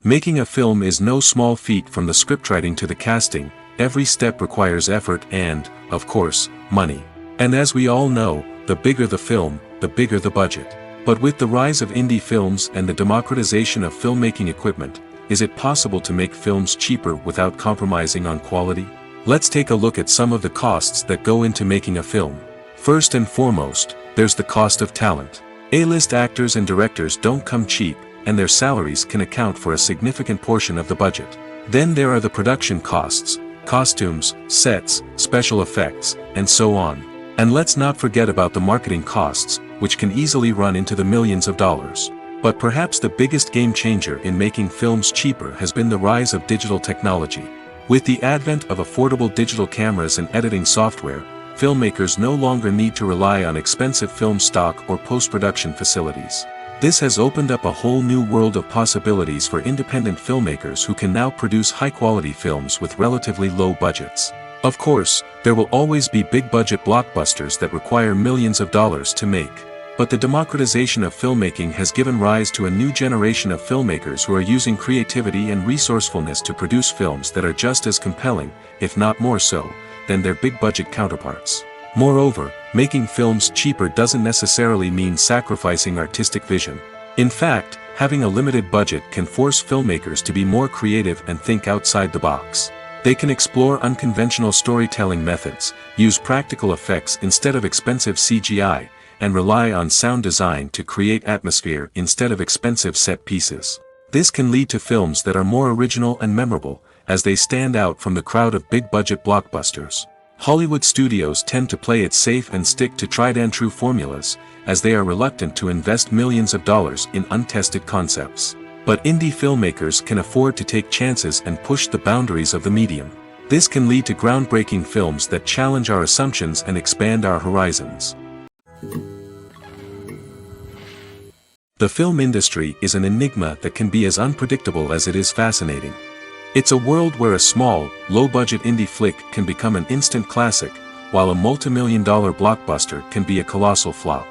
Making a film is no small feat. From the scriptwriting to the casting, every step requires effort and, of course, money. And as we all know, the bigger the film, the bigger the budget. But with the rise of indie films and the democratization of filmmaking equipment, is it possible to make films cheaper without compromising on quality? Let's take a look at some of the costs that go into making a film. First and foremost, there's the cost of talent. A-list actors and directors don't come cheap, and their salaries can account for a significant portion of the budget. Then there are the production costs, costumes, sets, special effects, and so on. And let's not forget about the marketing costs, which can easily run into the millions of dollars. But perhaps the biggest game changer in making films cheaper has been the rise of digital technology. With the advent of affordable digital cameras and editing software, filmmakers no longer need to rely on expensive film stock or post-production facilities. This has opened up a whole new world of possibilities for independent filmmakers who can now produce high-quality films with relatively low budgets. Of course, there will always be big-budget blockbusters that require millions of dollars to make. But the democratization of filmmaking has given rise to a new generation of filmmakers who are using creativity and resourcefulness to produce films that are just as compelling, if not more so, than their big-budget counterparts. Moreover, making films cheaper doesn't necessarily mean sacrificing artistic vision. In fact, having a limited budget can force filmmakers to be more creative and think outside the box. They can explore unconventional storytelling methods, use practical effects instead of expensive CGI, and rely on sound design to create atmosphere instead of expensive set pieces. This can lead to films that are more original and memorable, as they stand out from the crowd of big-budget blockbusters. Hollywood studios tend to play it safe and stick to tried-and-true formulas, as they are reluctant to invest millions of dollars in untested concepts. But indie filmmakers can afford to take chances and push the boundaries of the medium. This can lead to groundbreaking films that challenge our assumptions and expand our horizons. The film industry is an enigma that can be as unpredictable as it is fascinating. It's a world where a small, low-budget indie flick can become an instant classic, while a multi-million-dollar blockbuster can be a colossal flop.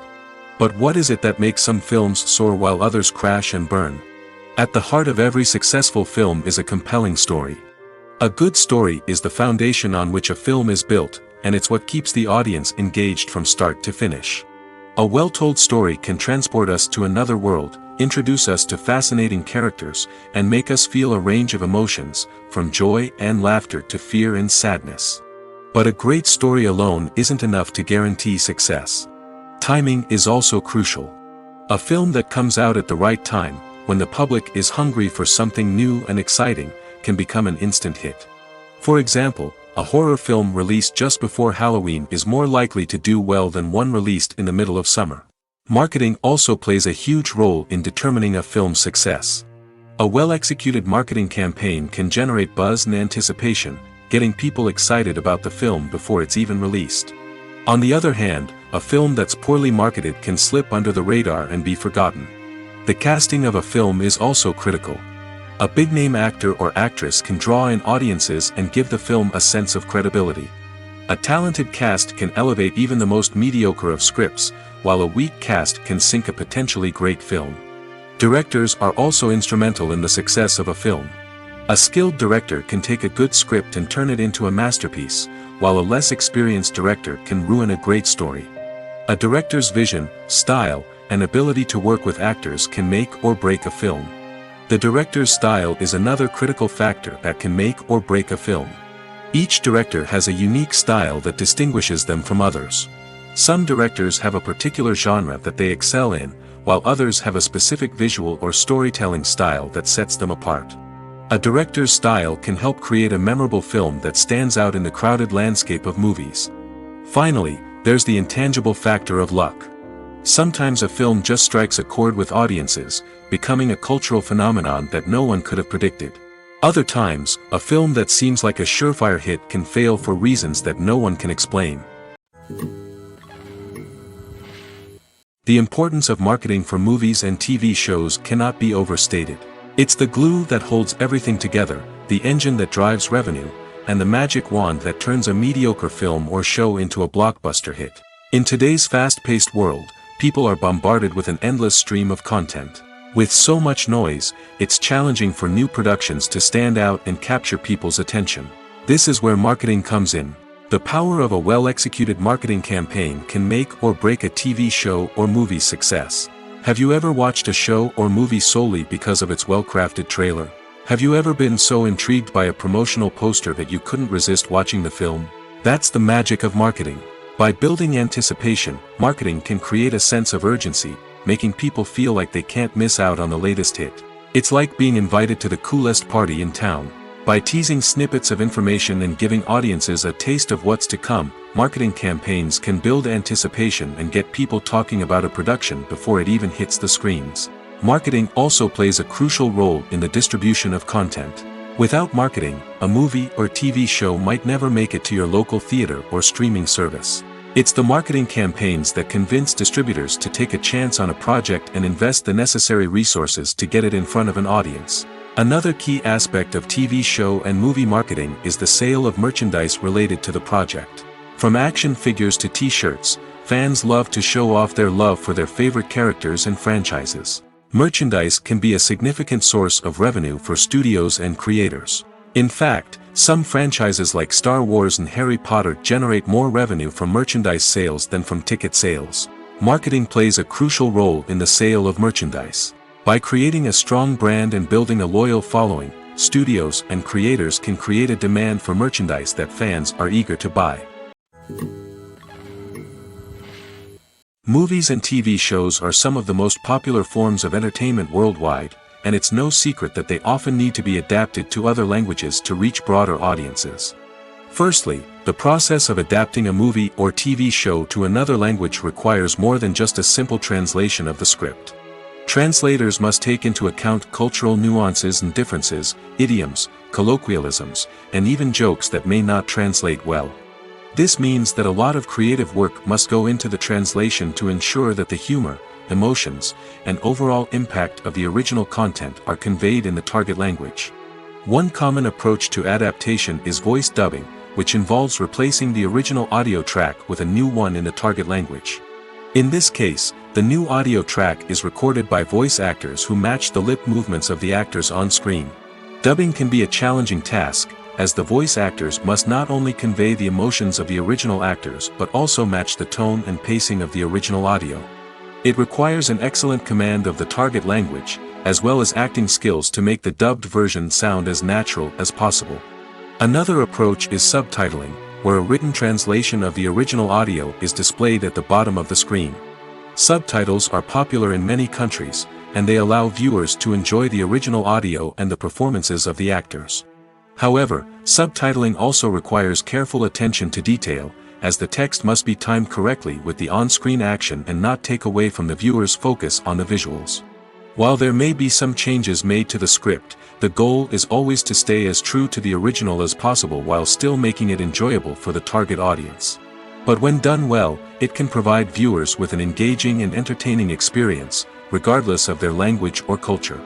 But what is it that makes some films soar while others crash and burn? At the heart of every successful film is a compelling story. A good story is the foundation on which a film is built, and it's what keeps the audience engaged from start to finish. A well-told story can transport us to another world, introduce us to fascinating characters, and make us feel a range of emotions, from joy and laughter to fear and sadness. But a great story alone isn't enough to guarantee success. Timing is also crucial. A film that comes out at the right time, when the public is hungry for something new and exciting, can become an instant hit. For example, a horror film released just before Halloween is more likely to do well than one released in the middle of summer. Marketing also plays a huge role in determining a film's success. A well-executed marketing campaign can generate buzz and anticipation, getting people excited about the film before it's even released. On the other hand, a film that's poorly marketed can slip under the radar and be forgotten. The casting of a film is also critical. A big-name actor or actress can draw in audiences and give the film a sense of credibility. A talented cast can elevate even the most mediocre of scripts, while a weak cast can sink a potentially great film. Directors are also instrumental in the success of a film. A skilled director can take a good script and turn it into a masterpiece, while a less experienced director can ruin a great story. A director's vision, style, and ability to work with actors can make or break a film. The director's style is another critical factor that can make or break a film. Each director has a unique style that distinguishes them from others. Some directors have a particular genre that they excel in, while others have a specific visual or storytelling style that sets them apart. A director's style can help create a memorable film that stands out in the crowded landscape of movies. Finally, there's the intangible factor of luck. Sometimes a film just strikes a chord with audiences, becoming a cultural phenomenon that no one could have predicted. Other times, a film that seems like a surefire hit can fail for reasons that no one can explain. The importance of marketing for movies and TV shows cannot be overstated. It's the glue that holds everything together, the engine that drives revenue, and the magic wand that turns a mediocre film or show into a blockbuster hit. In today's fast-paced world, people are bombarded with an endless stream of content. With so much noise, it's challenging for new productions to stand out and capture people's attention. This is where marketing comes in. The power of a well-executed marketing campaign can make or break a TV show or movie's success. Have you ever watched a show or movie solely because of its well-crafted trailer? Have you ever been so intrigued by a promotional poster that you couldn't resist watching the film? That's the magic of marketing. By building anticipation, marketing can create a sense of urgency, making people feel like they can't miss out on the latest hit. It's like being invited to the coolest party in town. By teasing snippets of information and giving audiences a taste of what's to come, marketing campaigns can build anticipation and get people talking about a production before it even hits the screens. Marketing also plays a crucial role in the distribution of content. Without marketing, a movie or TV show might never make it to your local theater or streaming service. It's the marketing campaigns that convince distributors to take a chance on a project and invest the necessary resources to get it in front of an audience. Another key aspect of TV show and movie marketing is the sale of merchandise related to the project. From action figures to t-shirts, fans love to show off their love for their favorite characters and franchises. Merchandise can be a significant source of revenue for studios and creators. In fact, some franchises like Star Wars and Harry Potter generate more revenue from merchandise sales than from ticket sales. Marketing plays a crucial role in the sale of merchandise. By creating a strong brand and building a loyal following, studios and creators can create a demand for merchandise that fans are eager to buy. Movies and TV shows are some of the most popular forms of entertainment worldwide, and it's no secret that they often need to be adapted to other languages to reach broader audiences. Firstly, the process of adapting a movie or TV show to another language requires more than just a simple translation of the script. Translators must take into account cultural nuances and differences, idioms, colloquialisms, and even jokes that may not translate well. This means that a lot of creative work must go into the translation to ensure that the humor, emotions, and overall impact of the original content are conveyed in the target language. One common approach to adaptation is voice dubbing, which involves replacing the original audio track with a new one in the target language. In this case, the new audio track is recorded by voice actors who match the lip movements of the actors on screen. Dubbing can be a challenging task, as the voice actors must not only convey the emotions of the original actors but also match the tone and pacing of the original audio. It requires an excellent command of the target language, as well as acting skills to make the dubbed version sound as natural as possible. Another approach is subtitling, where a written translation of the original audio is displayed at the bottom of the screen. Subtitles are popular in many countries, and they allow viewers to enjoy the original audio and the performances of the actors. However, subtitling also requires careful attention to detail, as the text must be timed correctly with the on-screen action and not take away from the viewer's focus on the visuals. While there may be some changes made to the script, the goal is always to stay as true to the original as possible while still making it enjoyable for the target audience. But when done well, it can provide viewers with an engaging and entertaining experience, regardless of their language or culture.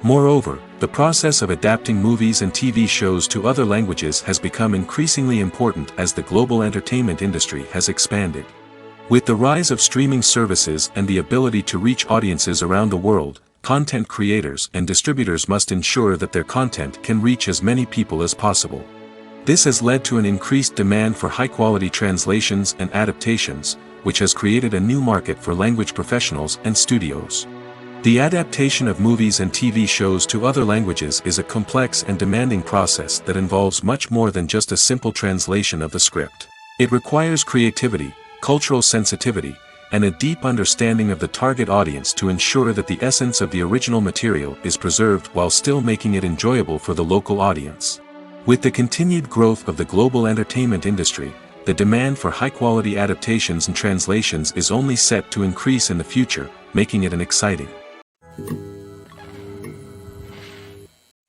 Moreover, the process of adapting movies and TV shows to other languages has become increasingly important as the global entertainment industry has expanded. With the rise of streaming services and the ability to reach audiences around the world, content creators and distributors must ensure that their content can reach as many people as possible. This has led to an increased demand for high-quality translations and adaptations, which has created a new market for language professionals and studios. The adaptation of movies and TV shows to other languages is a complex and demanding process that involves much more than just a simple translation of the script. It requires creativity, cultural sensitivity, and a deep understanding of the target audience to ensure that the essence of the original material is preserved while still making it enjoyable for the local audience. With the continued growth of the global entertainment industry, the demand for high-quality adaptations and translations is only set to increase in the future, making it an exciting.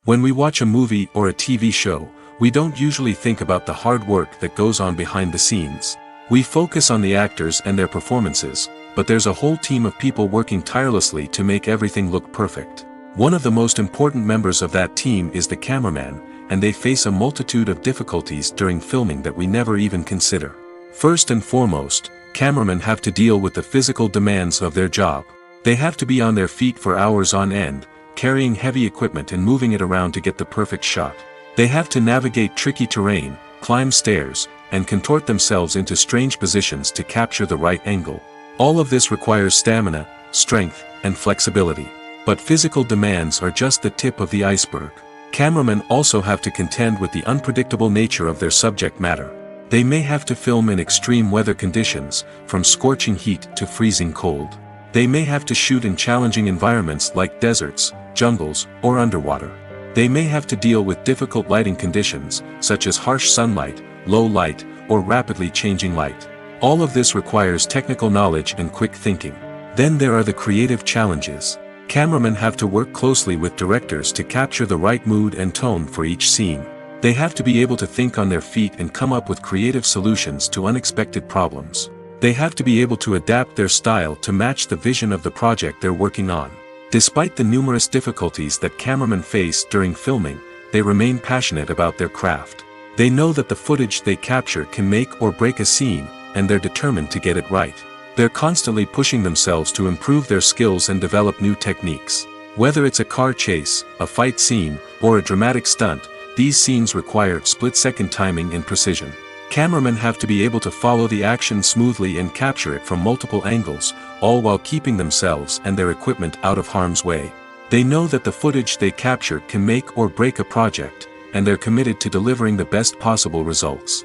When we watch a movie or a TV show, we don't usually think about the hard work that goes on behind the scenes. We focus on the actors and their performances, but there's a whole team of people working tirelessly to make everything look perfect. One of the most important members of that team is the cameraman, and they face a multitude of difficulties during filming that we never even consider. First and foremost, cameramen have to deal with the physical demands of their job. They have to be on their feet for hours on end, carrying heavy equipment and moving it around to get the perfect shot. They have to navigate tricky terrain, climb stairs, and contort themselves into strange positions to capture the right angle. All of this requires stamina, strength, and flexibility. But physical demands are just the tip of the iceberg. Cameramen also have to contend with the unpredictable nature of their subject matter. They may have to film in extreme weather conditions, from scorching heat to freezing cold. They may have to shoot in challenging environments like deserts, jungles, or underwater. They may have to deal with difficult lighting conditions, such as harsh sunlight, low light, or rapidly changing light. All of this requires technical knowledge and quick thinking. Then there are the creative challenges. Cameramen have to work closely with directors to capture the right mood and tone for each scene. They have to be able to think on their feet and come up with creative solutions to unexpected problems. They have to be able to adapt their style to match the vision of the project they're working on. Despite the numerous difficulties that cameramen face during filming, they remain passionate about their craft. They know that the footage they capture can make or break a scene, and they're determined to get it right. They're constantly pushing themselves to improve their skills and develop new techniques. Whether it's a car chase, a fight scene, or a dramatic stunt, these scenes require split-second timing and precision. Cameramen have to be able to follow the action smoothly and capture it from multiple angles, all while keeping themselves and their equipment out of harm's way. They know that the footage they capture can make or break a project, and they're committed to delivering the best possible results.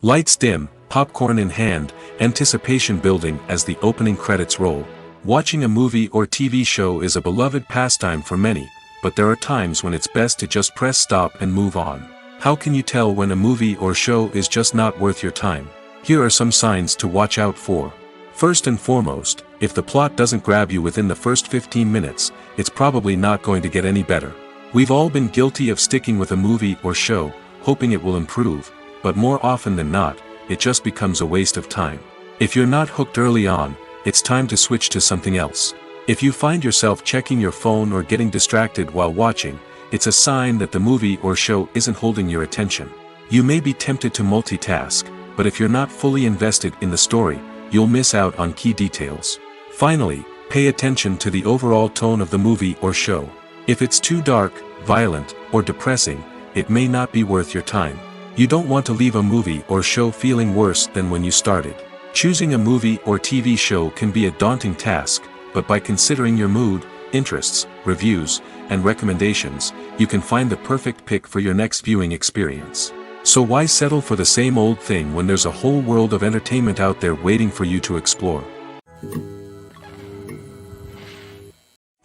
Lights dim, popcorn in hand, anticipation building as the opening credits roll. Watching a movie or TV show is a beloved pastime for many, but there are times when it's best to just press stop and move on. How can you tell when a movie or show is just not worth your time? Here are some signs to watch out for. First and foremost, if the plot doesn't grab you within the first 15 minutes, it's probably not going to get any better. We've all been guilty of sticking with a movie or show, hoping it will improve, but more often than not, it just becomes a waste of time. If you're not hooked early on, it's time to switch to something else. If you find yourself checking your phone or getting distracted while watching, it's a sign that the movie or show isn't holding your attention. You may be tempted to multitask, but if you're not fully invested in the story, you'll miss out on key details. Finally, pay attention to the overall tone of the movie or show. If it's too dark, violent, or depressing, it may not be worth your time. You don't want to leave a movie or show feeling worse than when you started. Choosing a movie or TV show can be a daunting task, but by considering your mood, interests, reviews, and recommendations, you can find the perfect pick for your next viewing experience. So why settle for the same old thing when there's a whole world of entertainment out there waiting for you to explore?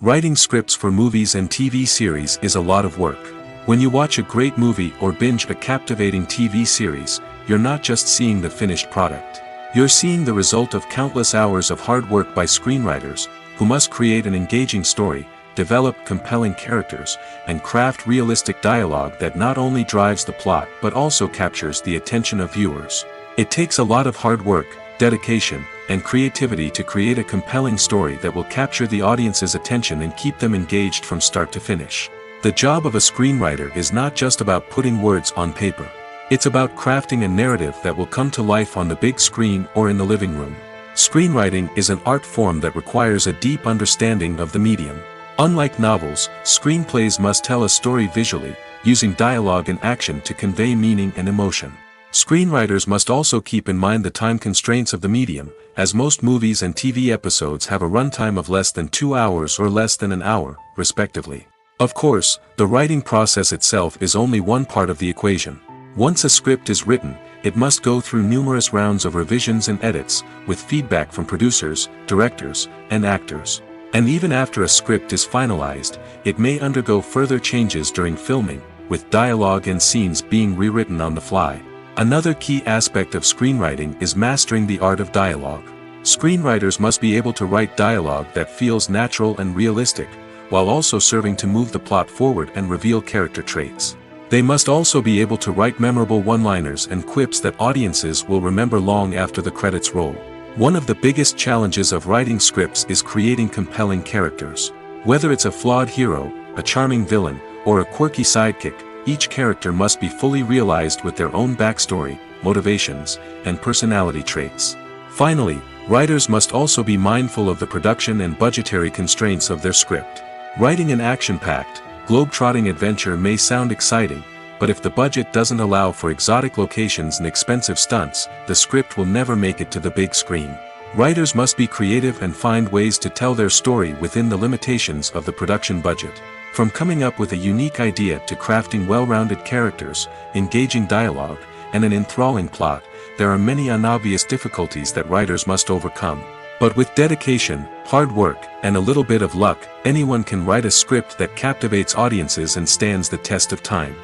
Writing scripts for movies and TV series is a lot of work. When you watch a great movie or binge a captivating TV series, you're not just seeing the finished product. You're seeing the result of countless hours of hard work by screenwriters, who must create an engaging story, develop compelling characters, and craft realistic dialogue that not only drives the plot but also captures the attention of viewers. It takes a lot of hard work, dedication, and creativity to create a compelling story that will capture the audience's attention and keep them engaged from start to finish. The job of a screenwriter is not just about putting words on paper. It's about crafting a narrative that will come to life on the big screen or in the living room. Screenwriting is an art form that requires a deep understanding of the medium. Unlike novels, screenplays must tell a story visually, using dialogue and action to convey meaning and emotion. Screenwriters must also keep in mind the time constraints of the medium, as most movies and TV episodes have a runtime of less than 2 hours or less than an hour, respectively. Of course, the writing process itself is only one part of the equation. Once a script is written, it must go through numerous rounds of revisions and edits, with feedback from producers, directors, and actors. And even after a script is finalized, it may undergo further changes during filming, with dialogue and scenes being rewritten on the fly. Another key aspect of screenwriting is mastering the art of dialogue. Screenwriters must be able to write dialogue that feels natural and realistic, while also serving to move the plot forward and reveal character traits. They must also be able to write memorable one-liners and quips that audiences will remember long after the credits roll. One of the biggest challenges of writing scripts is creating compelling characters. Whether it's a flawed hero, a charming villain, or a quirky sidekick, each character must be fully realized with their own backstory, motivations, and personality traits. Finally, writers must also be mindful of the production and budgetary constraints of their script. Writing an action-packed, globe-trotting adventure may sound exciting, but if the budget doesn't allow for exotic locations and expensive stunts, the script will never make it to the big screen. Writers must be creative and find ways to tell their story within the limitations of the production budget. From coming up with a unique idea to crafting well-rounded characters, engaging dialogue, and an enthralling plot, there are many unobvious difficulties that writers must overcome. But with dedication, hard work, and a little bit of luck, anyone can write a script that captivates audiences and stands the test of time.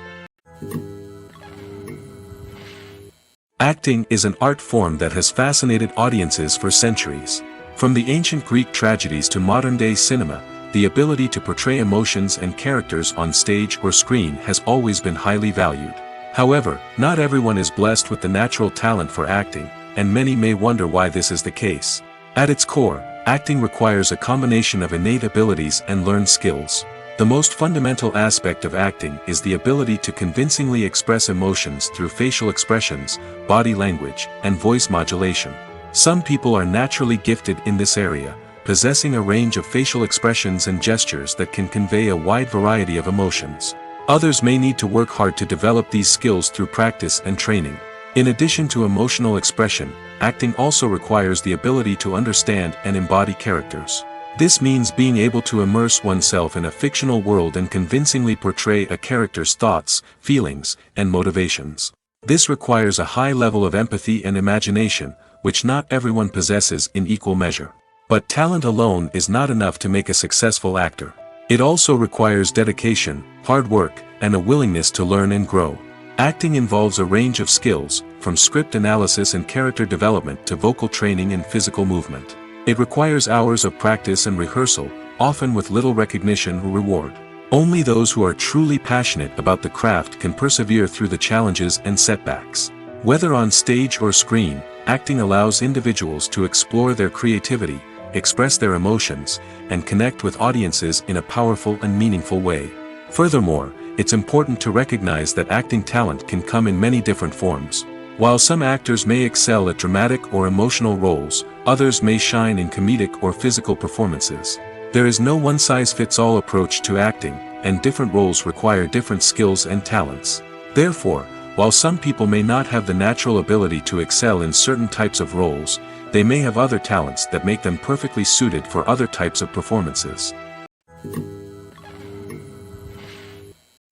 Acting is an art form that has fascinated audiences for centuries. From the ancient Greek tragedies to modern-day cinema, the ability to portray emotions and characters on stage or screen has always been highly valued. However, not everyone is blessed with the natural talent for acting, and many may wonder why this is the case. At its core, acting requires a combination of innate abilities and learned skills. The most fundamental aspect of acting is the ability to convincingly express emotions through facial expressions, body language, and voice modulation. Some people are naturally gifted in this area, possessing a range of facial expressions and gestures that can convey a wide variety of emotions. Others may need to work hard to develop these skills through practice and training. In addition to emotional expression, acting also requires the ability to understand and embody characters. This means being able to immerse oneself in a fictional world and convincingly portray a character's thoughts, feelings, and motivations. This requires a high level of empathy and imagination, which not everyone possesses in equal measure. But talent alone is not enough to make a successful actor. It also requires dedication, hard work, and a willingness to learn and grow. Acting involves a range of skills, from script analysis and character development to vocal training and physical movement. It requires hours of practice and rehearsal, often with little recognition or reward. Only those who are truly passionate about the craft can persevere through the challenges and setbacks. Whether on stage or screen, acting allows individuals to explore their creativity, express their emotions, and connect with audiences in a powerful and meaningful way. Furthermore, it's important to recognize that acting talent can come in many different forms. While some actors may excel at dramatic or emotional roles, others may shine in comedic or physical performances. There is no one-size-fits-all approach to acting, and different roles require different skills and talents. Therefore, While some people may not have the natural ability to excel in certain types of roles, they may have other talents that make them perfectly suited for other types of performances.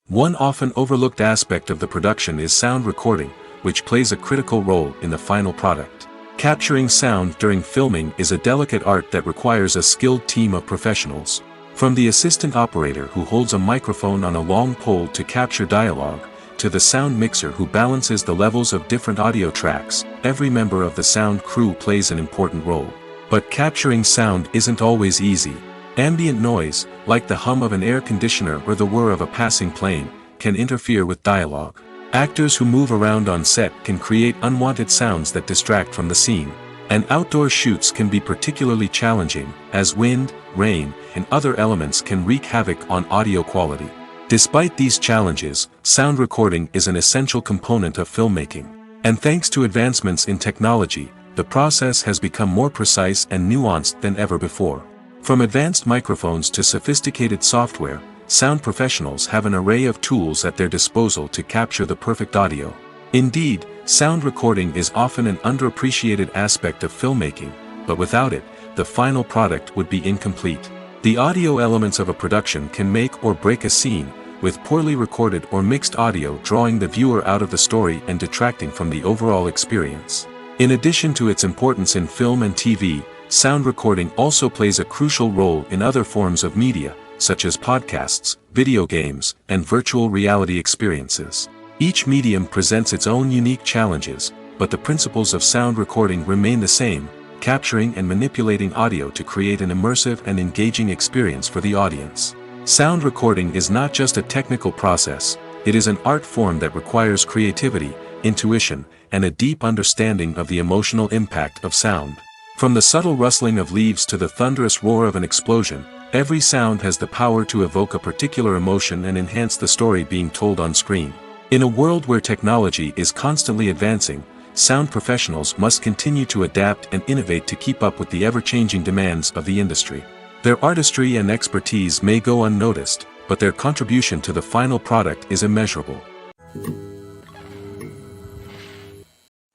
One often overlooked aspect of the production is sound recording, which plays a critical role in the final product. Capturing sound during filming is a delicate art that requires a skilled team of professionals. From the assistant operator who holds a microphone on a long pole to capture dialogue, to the sound mixer who balances the levels of different audio tracks, every member of the sound crew plays an important role. But capturing sound isn't always easy. Ambient noise, like the hum of an air conditioner or the whir of a passing plane, can interfere with dialogue. Actors who move around on set can create unwanted sounds that distract from the scene. And outdoor shoots can be particularly challenging, as wind, rain, and other elements can wreak havoc on audio quality. Despite these challenges, sound recording is an essential component of filmmaking. And thanks to advancements in technology, the process has become more precise and nuanced than ever before. From advanced microphones to sophisticated software, sound professionals have an array of tools at their disposal to capture the perfect audio. Indeed, sound recording is often an underappreciated aspect of filmmaking, but without it, the final product would be incomplete. The audio elements of a production can make or break a scene, with poorly recorded or mixed audio drawing the viewer out of the story and detracting from the overall experience. In addition to its importance in film and TV, sound recording also plays a crucial role in other forms of media, such as podcasts, video games, and virtual reality experiences. Each medium presents its own unique challenges, but the principles of sound recording remain the same: capturing and manipulating audio to create an immersive and engaging experience for the audience. Sound recording is not just a technical process, it is an art form that requires creativity, intuition, and a deep understanding of the emotional impact of sound. From the subtle rustling of leaves to the thunderous roar of an explosion, every sound has the power to evoke a particular emotion and enhance the story being told on screen. In a world where technology is constantly advancing, sound professionals must continue to adapt and innovate to keep up with the ever-changing demands of the industry. Their artistry and expertise may go unnoticed, but their contribution to the final product is immeasurable.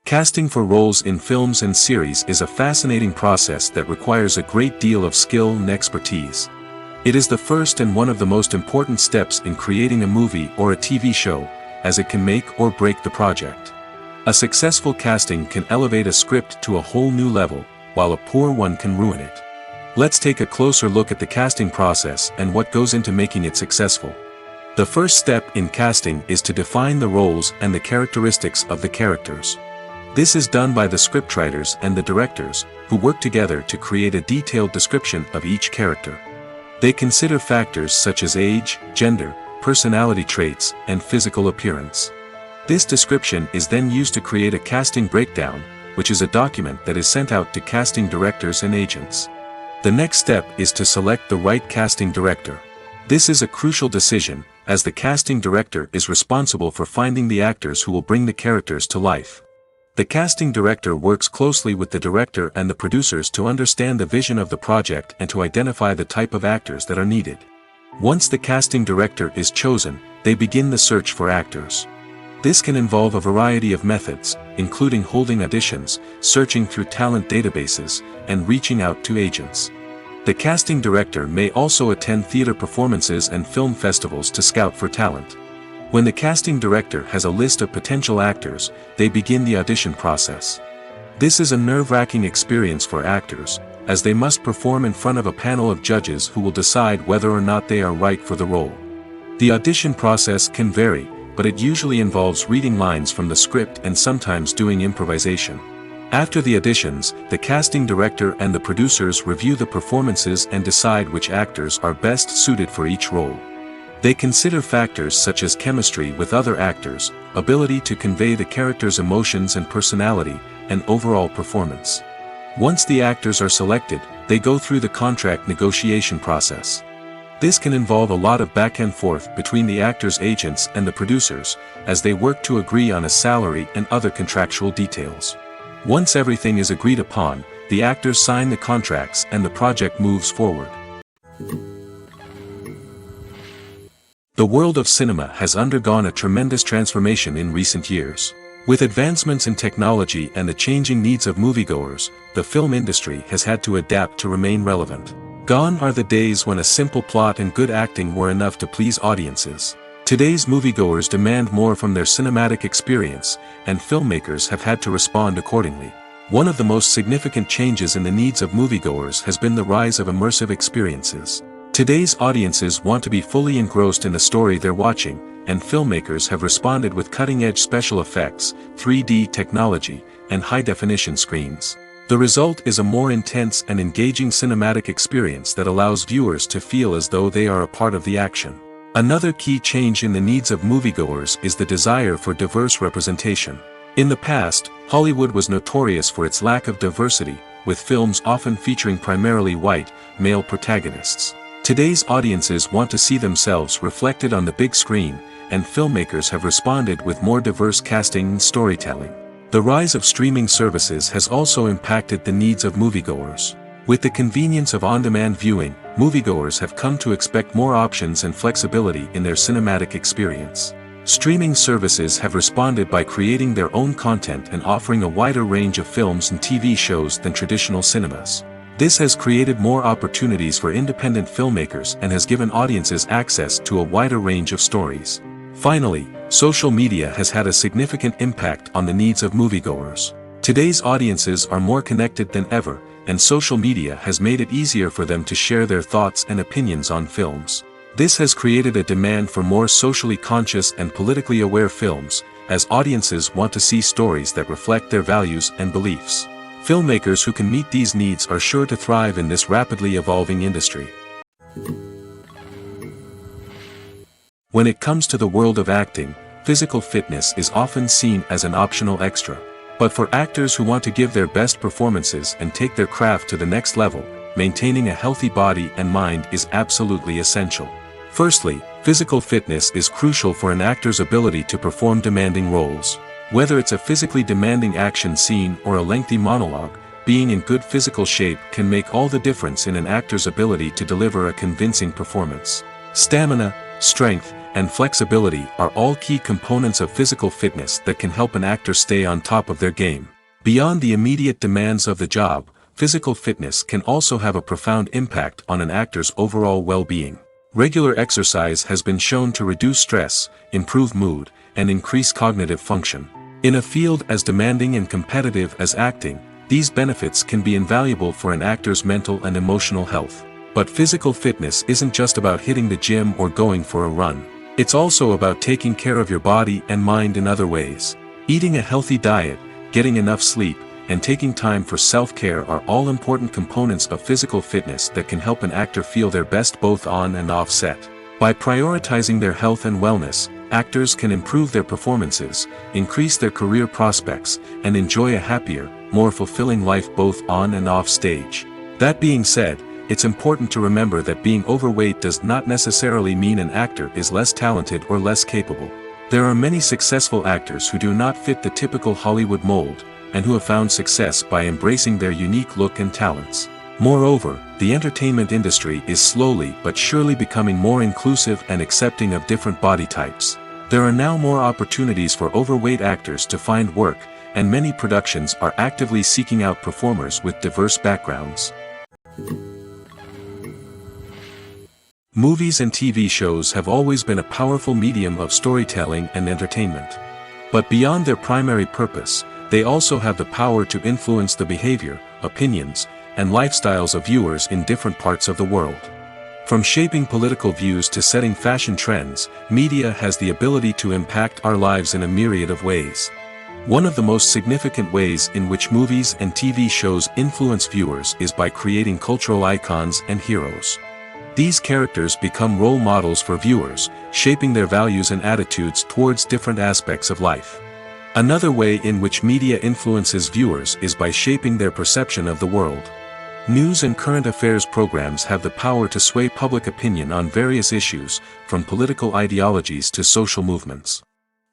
Casting for roles in films and series is a fascinating process that requires a great deal of skill and expertise. It is the first and one of the most important steps in creating a movie or a TV show, as it can make or break the project. A successful casting can elevate a script to a whole new level, while a poor one can ruin it. Let's take a closer look at the casting process and what goes into making it successful. The first step in casting is to define the roles and the characteristics of the characters. This is done by the scriptwriters and the directors, who work together to create a detailed description of each character. They consider factors such as age, gender, personality traits, and physical appearance. This description is then used to create a casting breakdown, which is a document that is sent out to casting directors and agents. The next step is to select the right casting director. This is a crucial decision, as the casting director is responsible for finding the actors who will bring the characters to life. The casting director works closely with the director and the producers to understand the vision of the project and to identify the type of actors that are needed. Once the casting director is chosen, they begin the search for actors. This can involve a variety of methods, including holding auditions, searching through talent databases, and reaching out to agents. The casting director may also attend theater performances and film festivals to scout for talent. When the casting director has a list of potential actors, they begin the audition process. This is a nerve-wracking experience for actors, as they must perform in front of a panel of judges who will decide whether or not they are right for the role. The audition process can vary, but it usually involves reading lines from the script and sometimes doing improvisation. After the auditions, the casting director and the producers review the performances and decide which actors are best suited for each role. They consider factors such as chemistry with other actors, ability to convey the character's emotions and personality, and overall performance. Once the actors are selected, they go through the contract negotiation process. This can involve a lot of back and forth between the actors' agents and the producers, as they work to agree on a salary and other contractual details. Once everything is agreed upon, the actors sign the contracts and the project moves forward. The world of cinema has undergone a tremendous transformation in recent years. With advancements in technology and the changing needs of moviegoers, the film industry has had to adapt to remain relevant. Gone are the days when a simple plot and good acting were enough to please audiences. Today's moviegoers demand more from their cinematic experience, and filmmakers have had to respond accordingly. One of the most significant changes in the needs of moviegoers has been the rise of immersive experiences. Today's audiences want to be fully engrossed in the story they're watching, and filmmakers have responded with cutting-edge special effects, 3D technology, and high-definition screens. The result is a more intense and engaging cinematic experience that allows viewers to feel as though they are a part of the action. Another key change in the needs of moviegoers is the desire for diverse representation. In the past, Hollywood was notorious for its lack of diversity, with films often featuring primarily white, male protagonists. Today's audiences want to see themselves reflected on the big screen, and filmmakers have responded with more diverse casting and storytelling. The rise of streaming services has also impacted the needs of moviegoers. With the convenience of on-demand viewing, moviegoers have come to expect more options and flexibility in their cinematic experience. Streaming services have responded by creating their own content and offering a wider range of films and TV shows than traditional cinemas. This has created more opportunities for independent filmmakers and has given audiences access to a wider range of stories. Finally, social media has had a significant impact on the needs of moviegoers. Today's audiences are more connected than ever, and social media has made it easier for them to share their thoughts and opinions on films. This has created a demand for more socially conscious and politically aware films, as audiences want to see stories that reflect their values and beliefs. Filmmakers who can meet these needs are sure to thrive in this rapidly evolving industry. When it comes to the world of acting, physical fitness is often seen as an optional extra. But for actors who want to give their best performances and take their craft to the next level, maintaining a healthy body and mind is absolutely essential. Firstly, physical fitness is crucial for an actor's ability to perform demanding roles. Whether it's a physically demanding action scene or a lengthy monologue, being in good physical shape can make all the difference in an actor's ability to deliver a convincing performance. Stamina, strength, and flexibility are all key components of physical fitness that can help an actor stay on top of their game. Beyond the immediate demands of the job, physical fitness can also have a profound impact on an actor's overall well-being. Regular exercise has been shown to reduce stress, improve mood, and increase cognitive function. In a field as demanding and competitive as acting, these benefits can be invaluable for an actor's mental and emotional health. But physical fitness isn't just about hitting the gym or going for a run. It's also about taking care of your body and mind in other ways. Eating a healthy diet, getting enough sleep, and taking time for self-care are all important components of physical fitness that can help an actor feel their best both on and off set. By prioritizing their health and wellness, actors can improve their performances, increase their career prospects, and enjoy a happier, more fulfilling life both on and off stage. That being said, it's important to remember that being overweight does not necessarily mean an actor is less talented or less capable. There are many successful actors who do not fit the typical Hollywood mold, and who have found success by embracing their unique look and talents. Moreover, the entertainment industry is slowly but surely becoming more inclusive and accepting of different body types. There are now more opportunities for overweight actors to find work, and many productions are actively seeking out performers with diverse backgrounds. Movies and TV shows have always been a powerful medium of storytelling and entertainment. But beyond their primary purpose, they also have the power to influence the behavior, opinions, and lifestyles of viewers in different parts of the world. From shaping political views to setting fashion trends, media has the ability to impact our lives in a myriad of ways. One of the most significant ways in which movies and TV shows influence viewers is by creating cultural icons and heroes. These characters become role models for viewers, shaping their values and attitudes towards different aspects of life. Another way in which media influences viewers is by shaping their perception of the world. News and current affairs programs have the power to sway public opinion on various issues, from political ideologies to social movements.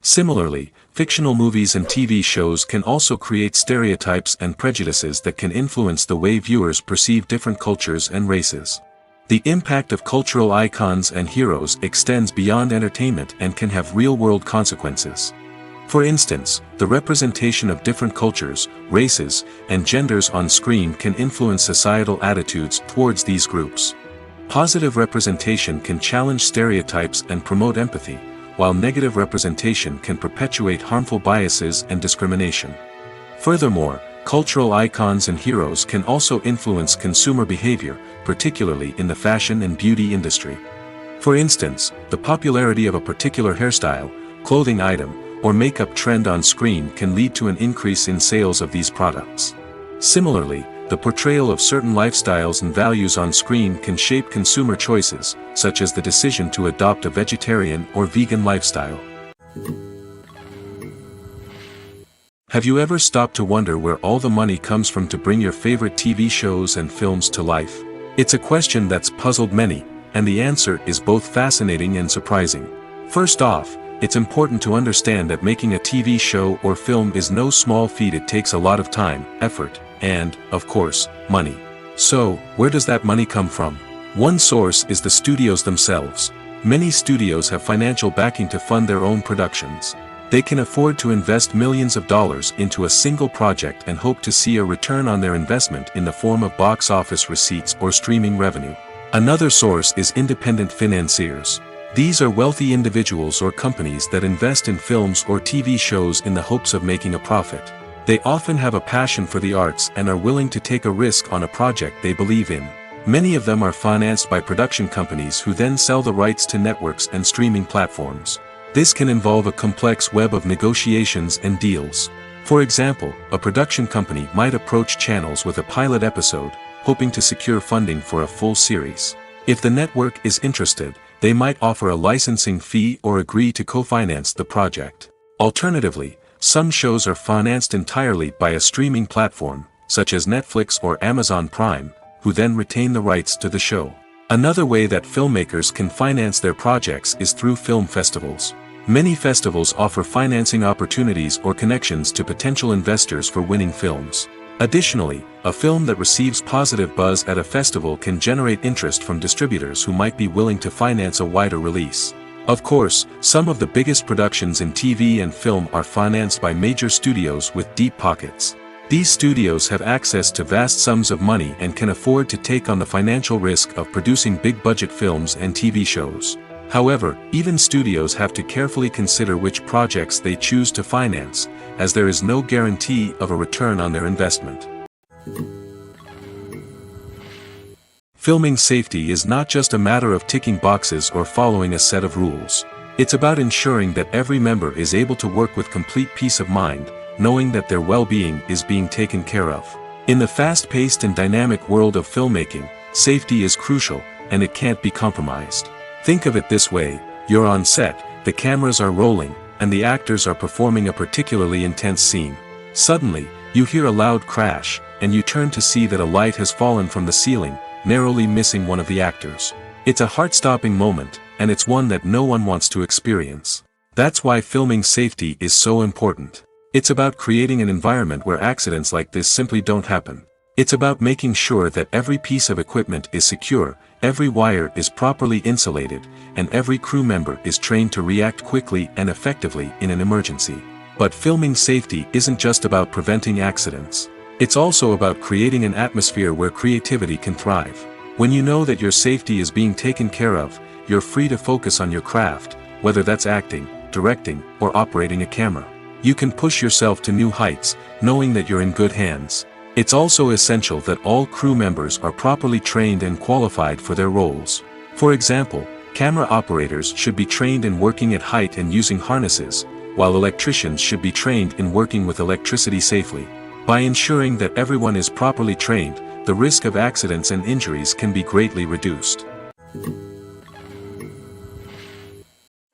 Similarly, fictional movies and TV shows can also create stereotypes and prejudices that can influence the way viewers perceive different cultures and races. The impact of cultural icons and heroes extends beyond entertainment and can have real-world consequences. For instance, the representation of different cultures, races, and genders on screen can influence societal attitudes towards these groups. Positive representation can challenge stereotypes and promote empathy, while negative representation can perpetuate harmful biases and discrimination. Furthermore, cultural icons and heroes can also influence consumer behavior, particularly in the fashion and beauty industry. For instance, the popularity of a particular hairstyle, clothing item, or makeup trend on screen can lead to an increase in sales of these products. Similarly, the portrayal of certain lifestyles and values on screen can shape consumer choices, such as the decision to adopt a vegetarian or vegan lifestyle. Have you ever stopped to wonder where all the money comes from to bring your favorite TV shows and films to life? It's a question that's puzzled many, and the answer is both fascinating and surprising. First off, it's important to understand that making a TV show or film is no small feat. It takes a lot of time, effort, and, of course, money. So, where does that money come from? One source is the studios themselves. Many studios have financial backing to fund their own productions. They can afford to invest millions of dollars into a single project and hope to see a return on their investment in the form of box office receipts or streaming revenue. Another source is independent financiers. These are wealthy individuals or companies that invest in films or TV shows in the hopes of making a profit. They often have a passion for the arts and are willing to take a risk on a project they believe in. Many of them are financed by production companies who then sell the rights to networks and streaming platforms. This can involve a complex web of negotiations and deals. For example, a production company might approach channels with a pilot episode, hoping to secure funding for a full series. If the network is interested, they might offer a licensing fee or agree to co-finance the project. Alternatively, some shows are financed entirely by a streaming platform, such as Netflix or Amazon Prime, who then retain the rights to the show. Another way that filmmakers can finance their projects is through film festivals. Many festivals offer financing opportunities or connections to potential investors for winning films. Additionally, a film that receives positive buzz at a festival can generate interest from distributors who might be willing to finance a wider release. Of course, some of the biggest productions in TV and film are financed by major studios with deep pockets. These studios have access to vast sums of money and can afford to take on the financial risk of producing big-budget films and TV shows. However, even studios have to carefully consider which projects they choose to finance, as there is no guarantee of a return on their investment. Filming safety is not just a matter of ticking boxes or following a set of rules. It's about ensuring that every member is able to work with complete peace of mind, knowing that their well-being is being taken care of. In the fast-paced and dynamic world of filmmaking, safety is crucial, and it can't be compromised. Think of it this way: you're on set, the cameras are rolling, and the actors are performing a particularly intense scene. Suddenly, you hear a loud crash, and you turn to see that a light has fallen from the ceiling, narrowly missing one of the actors. It's a heart-stopping moment, and it's one that no one wants to experience. That's why filming safety is so important. It's about creating an environment where accidents like this simply don't happen. It's about making sure that every piece of equipment is secure, every wire is properly insulated, and every crew member is trained to react quickly and effectively in an emergency. But filming safety isn't just about preventing accidents. It's also about creating an atmosphere where creativity can thrive. When you know that your safety is being taken care of, you're free to focus on your craft, whether that's acting, directing, or operating a camera. You can push yourself to new heights, knowing that you're in good hands. It's also essential that all crew members are properly trained and qualified for their roles. For example, camera operators should be trained in working at height and using harnesses, while electricians should be trained in working with electricity safely. By ensuring that everyone is properly trained, the risk of accidents and injuries can be greatly reduced.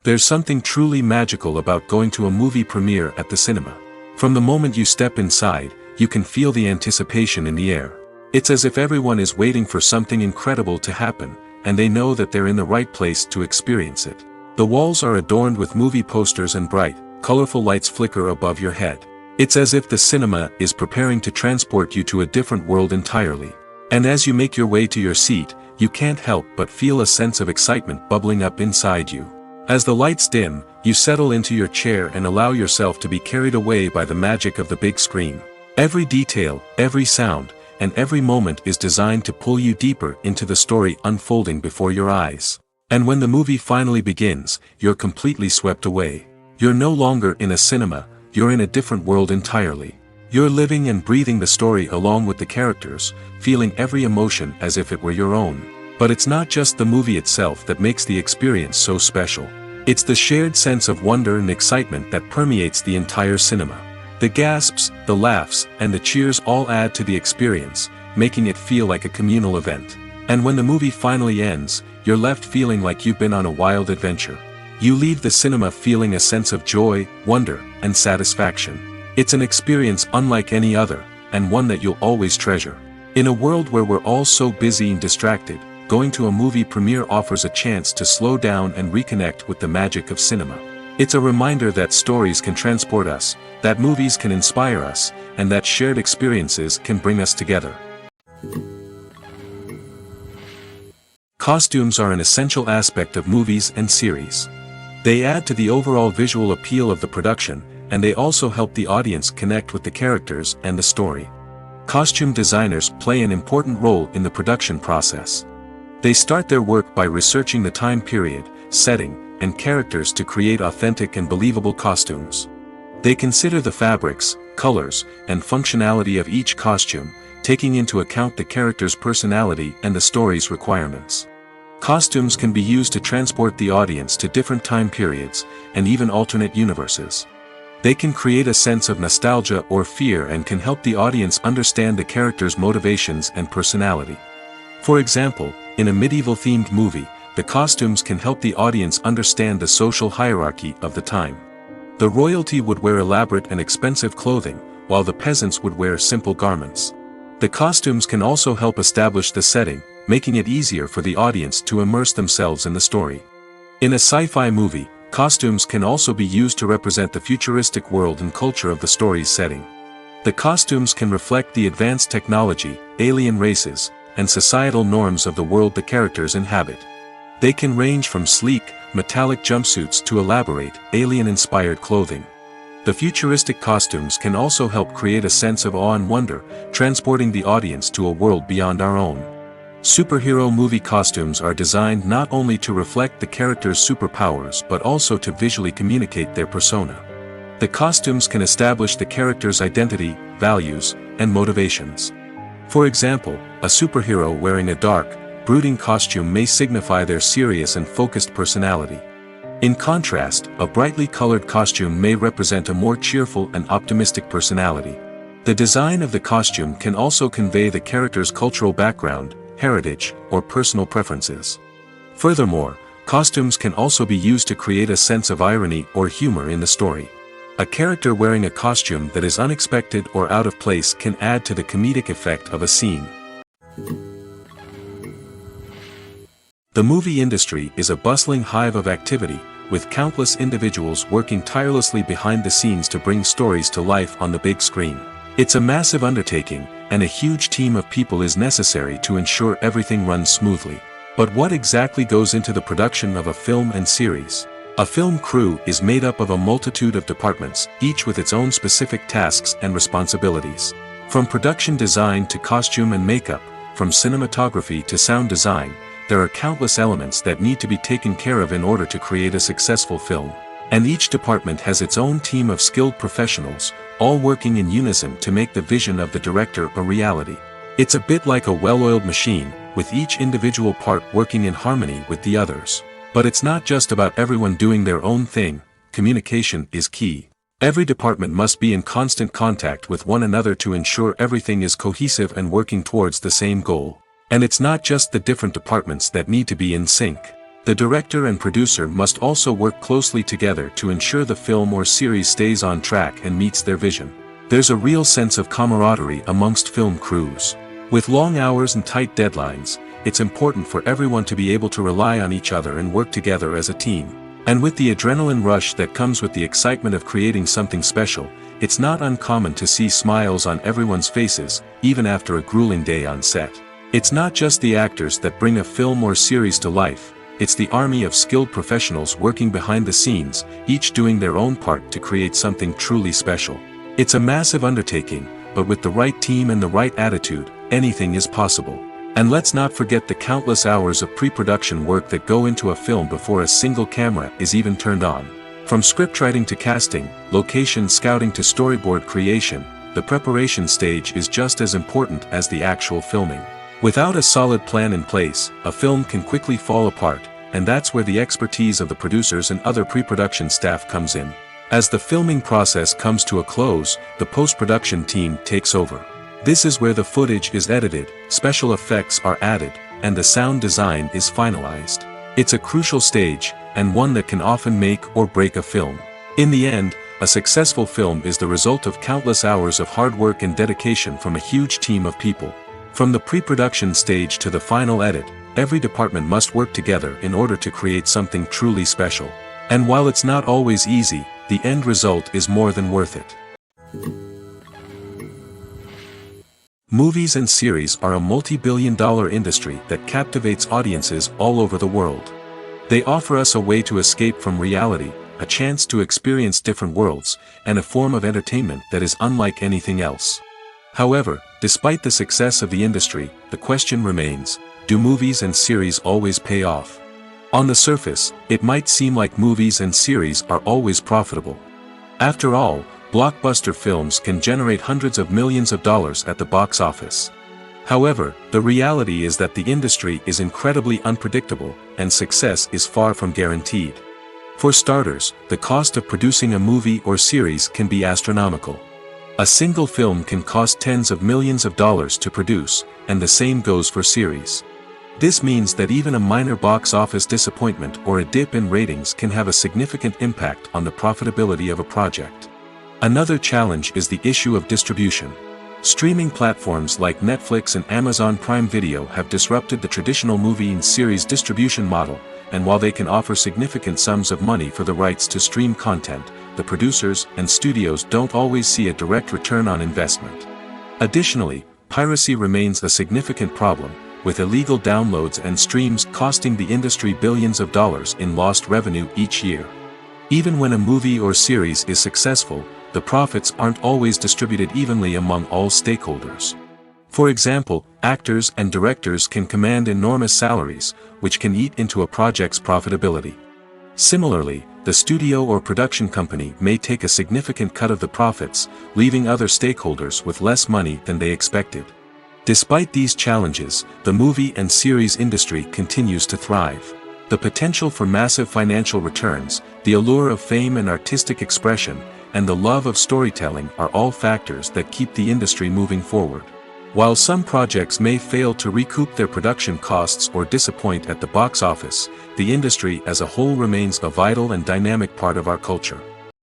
There's something truly magical about going to a movie premiere at the cinema. From the moment you step inside, you can feel the anticipation in the air. It's as if everyone is waiting for something incredible to happen, and they know that they're in the right place to experience it. The walls are adorned with movie posters and bright, colorful lights flicker above your head. It's as if the cinema is preparing to transport you to a different world entirely. And as you make your way to your seat, you can't help but feel a sense of excitement bubbling up inside you. As the lights dim, you settle into your chair and allow yourself to be carried away by the magic of the big screen. Every detail, every sound, and every moment is designed to pull you deeper into the story unfolding before your eyes. And when the movie finally begins, you're completely swept away. You're no longer in a cinema, you're in a different world entirely. You're living and breathing the story along with the characters, feeling every emotion as if it were your own. But it's not just the movie itself that makes the experience so special. It's the shared sense of wonder and excitement that permeates the entire cinema. The gasps, the laughs, and the cheers all add to the experience, making it feel like a communal event. And when the movie finally ends, you're left feeling like you've been on a wild adventure. You leave the cinema feeling a sense of joy, wonder, and satisfaction. It's an experience unlike any other, and one that you'll always treasure. In a world where we're all so busy and distracted, going to a movie premiere offers a chance to slow down and reconnect with the magic of cinema. It's a reminder that stories can transport us, that movies can inspire us, and that shared experiences can bring us together. Costumes are an essential aspect of movies and series. They add to the overall visual appeal of the production, and they also help the audience connect with the characters and the story. Costume designers play an important role in the production process. They start their work by researching the time period, setting, and characters to create authentic and believable costumes. They consider the fabrics, colors, and functionality of each costume, taking into account the character's personality and the story's requirements. Costumes can be used to transport the audience to different time periods, and even alternate universes. They can create a sense of nostalgia or fear and can help the audience understand the character's motivations and personality. For example, in a medieval-themed movie, the costumes can help the audience understand the social hierarchy of the time. The royalty would wear elaborate and expensive clothing, while the peasants would wear simple garments. The costumes can also help establish the setting, making it easier for the audience to immerse themselves in the story. In a sci-fi movie, costumes can also be used to represent the futuristic world and culture of the story's setting. The costumes can reflect the advanced technology, alien races, and societal norms of the world the characters inhabit. They can range from sleek, metallic jumpsuits to elaborate, alien-inspired clothing. The futuristic costumes can also help create a sense of awe and wonder, transporting the audience to a world beyond our own. Superhero movie costumes are designed not only to reflect the character's superpowers but also to visually communicate their persona. The costumes can establish the character's identity, values, and motivations. For example, a superhero wearing a dark, brooding costume may signify their serious and focused personality. In contrast, a brightly colored costume may represent a more cheerful and optimistic personality. The design of the costume can also convey the character's cultural background, heritage, or personal preferences. Furthermore, costumes can also be used to create a sense of irony or humor in the story. A character wearing a costume that is unexpected or out of place can add to the comedic effect of a scene. The movie industry is a bustling hive of activity, with countless individuals working tirelessly behind the scenes to bring stories to life on the big screen. It's a massive undertaking, and a huge team of people is necessary to ensure everything runs smoothly. But what exactly goes into the production of a film and series? A film crew is made up of a multitude of departments, each with its own specific tasks and responsibilities. From production design to costume and makeup, from cinematography to sound design, there are countless elements that need to be taken care of in order to create a successful film. And each department has its own team of skilled professionals, all working in unison to make the vision of the director a reality. It's a bit like a well-oiled machine, with each individual part working in harmony with the others. But it's not just about everyone doing their own thing, communication is key. Every department must be in constant contact with one another to ensure everything is cohesive and working towards the same goal. And it's not just the different departments that need to be in sync. The director and producer must also work closely together to ensure the film or series stays on track and meets their vision. There's a real sense of camaraderie amongst film crews. With long hours and tight deadlines, it's important for everyone to be able to rely on each other and work together as a team. And with the adrenaline rush that comes with the excitement of creating something special, it's not uncommon to see smiles on everyone's faces, even after a grueling day on set. It's not just the actors that bring a film or series to life, it's the army of skilled professionals working behind the scenes, each doing their own part to create something truly special. It's a massive undertaking, but with the right team and the right attitude, anything is possible. And let's not forget the countless hours of pre-production work that go into a film before a single camera is even turned on. From scriptwriting to casting, location scouting to storyboard creation, the preparation stage is just as important as the actual filming. Without a solid plan in place, a film can quickly fall apart, and that's where the expertise of the producers and other pre-production staff comes in. As the filming process comes to a close, the post-production team takes over. This is where the footage is edited, special effects are added, and the sound design is finalized. It's a crucial stage, and one that can often make or break a film. In the end, a successful film is the result of countless hours of hard work and dedication from a huge team of people. From the pre-production stage to the final edit, every department must work together in order to create something truly special. And while it's not always easy, the end result is more than worth it. Movies and series are a multi-billion-dollar industry that captivates audiences all over the world. They offer us a way to escape from reality, a chance to experience different worlds, and a form of entertainment that is unlike anything else. However, despite the success of the industry, the question remains, do movies and series always pay off? On the surface, it might seem like movies and series are always profitable. After all, blockbuster films can generate hundreds of millions of dollars at the box office. However, the reality is that the industry is incredibly unpredictable, and success is far from guaranteed. For starters, the cost of producing a movie or series can be astronomical. A single film can cost tens of millions of dollars to produce, and the same goes for series. This means that even a minor box office disappointment or a dip in ratings can have a significant impact on the profitability of a project. Another challenge is the issue of distribution. Streaming platforms like Netflix and Amazon Prime Video have disrupted the traditional movie and series distribution model, and while they can offer significant sums of money for the rights to stream content, the producers and studios don't always see a direct return on investment. Additionally, piracy remains a significant problem, with illegal downloads and streams costing the industry billions of dollars in lost revenue each year. Even when a movie or series is successful, the profits aren't always distributed evenly among all stakeholders. For example, actors and directors can command enormous salaries, which can eat into a project's profitability. Similarly, the studio or production company may take a significant cut of the profits, leaving other stakeholders with less money than they expected. Despite these challenges, the movie and series industry continues to thrive. The potential for massive financial returns, the allure of fame and artistic expression, and the love of storytelling are all factors that keep the industry moving forward. While some projects may fail to recoup their production costs or disappoint at the box office, the industry as a whole remains a vital and dynamic part of our culture.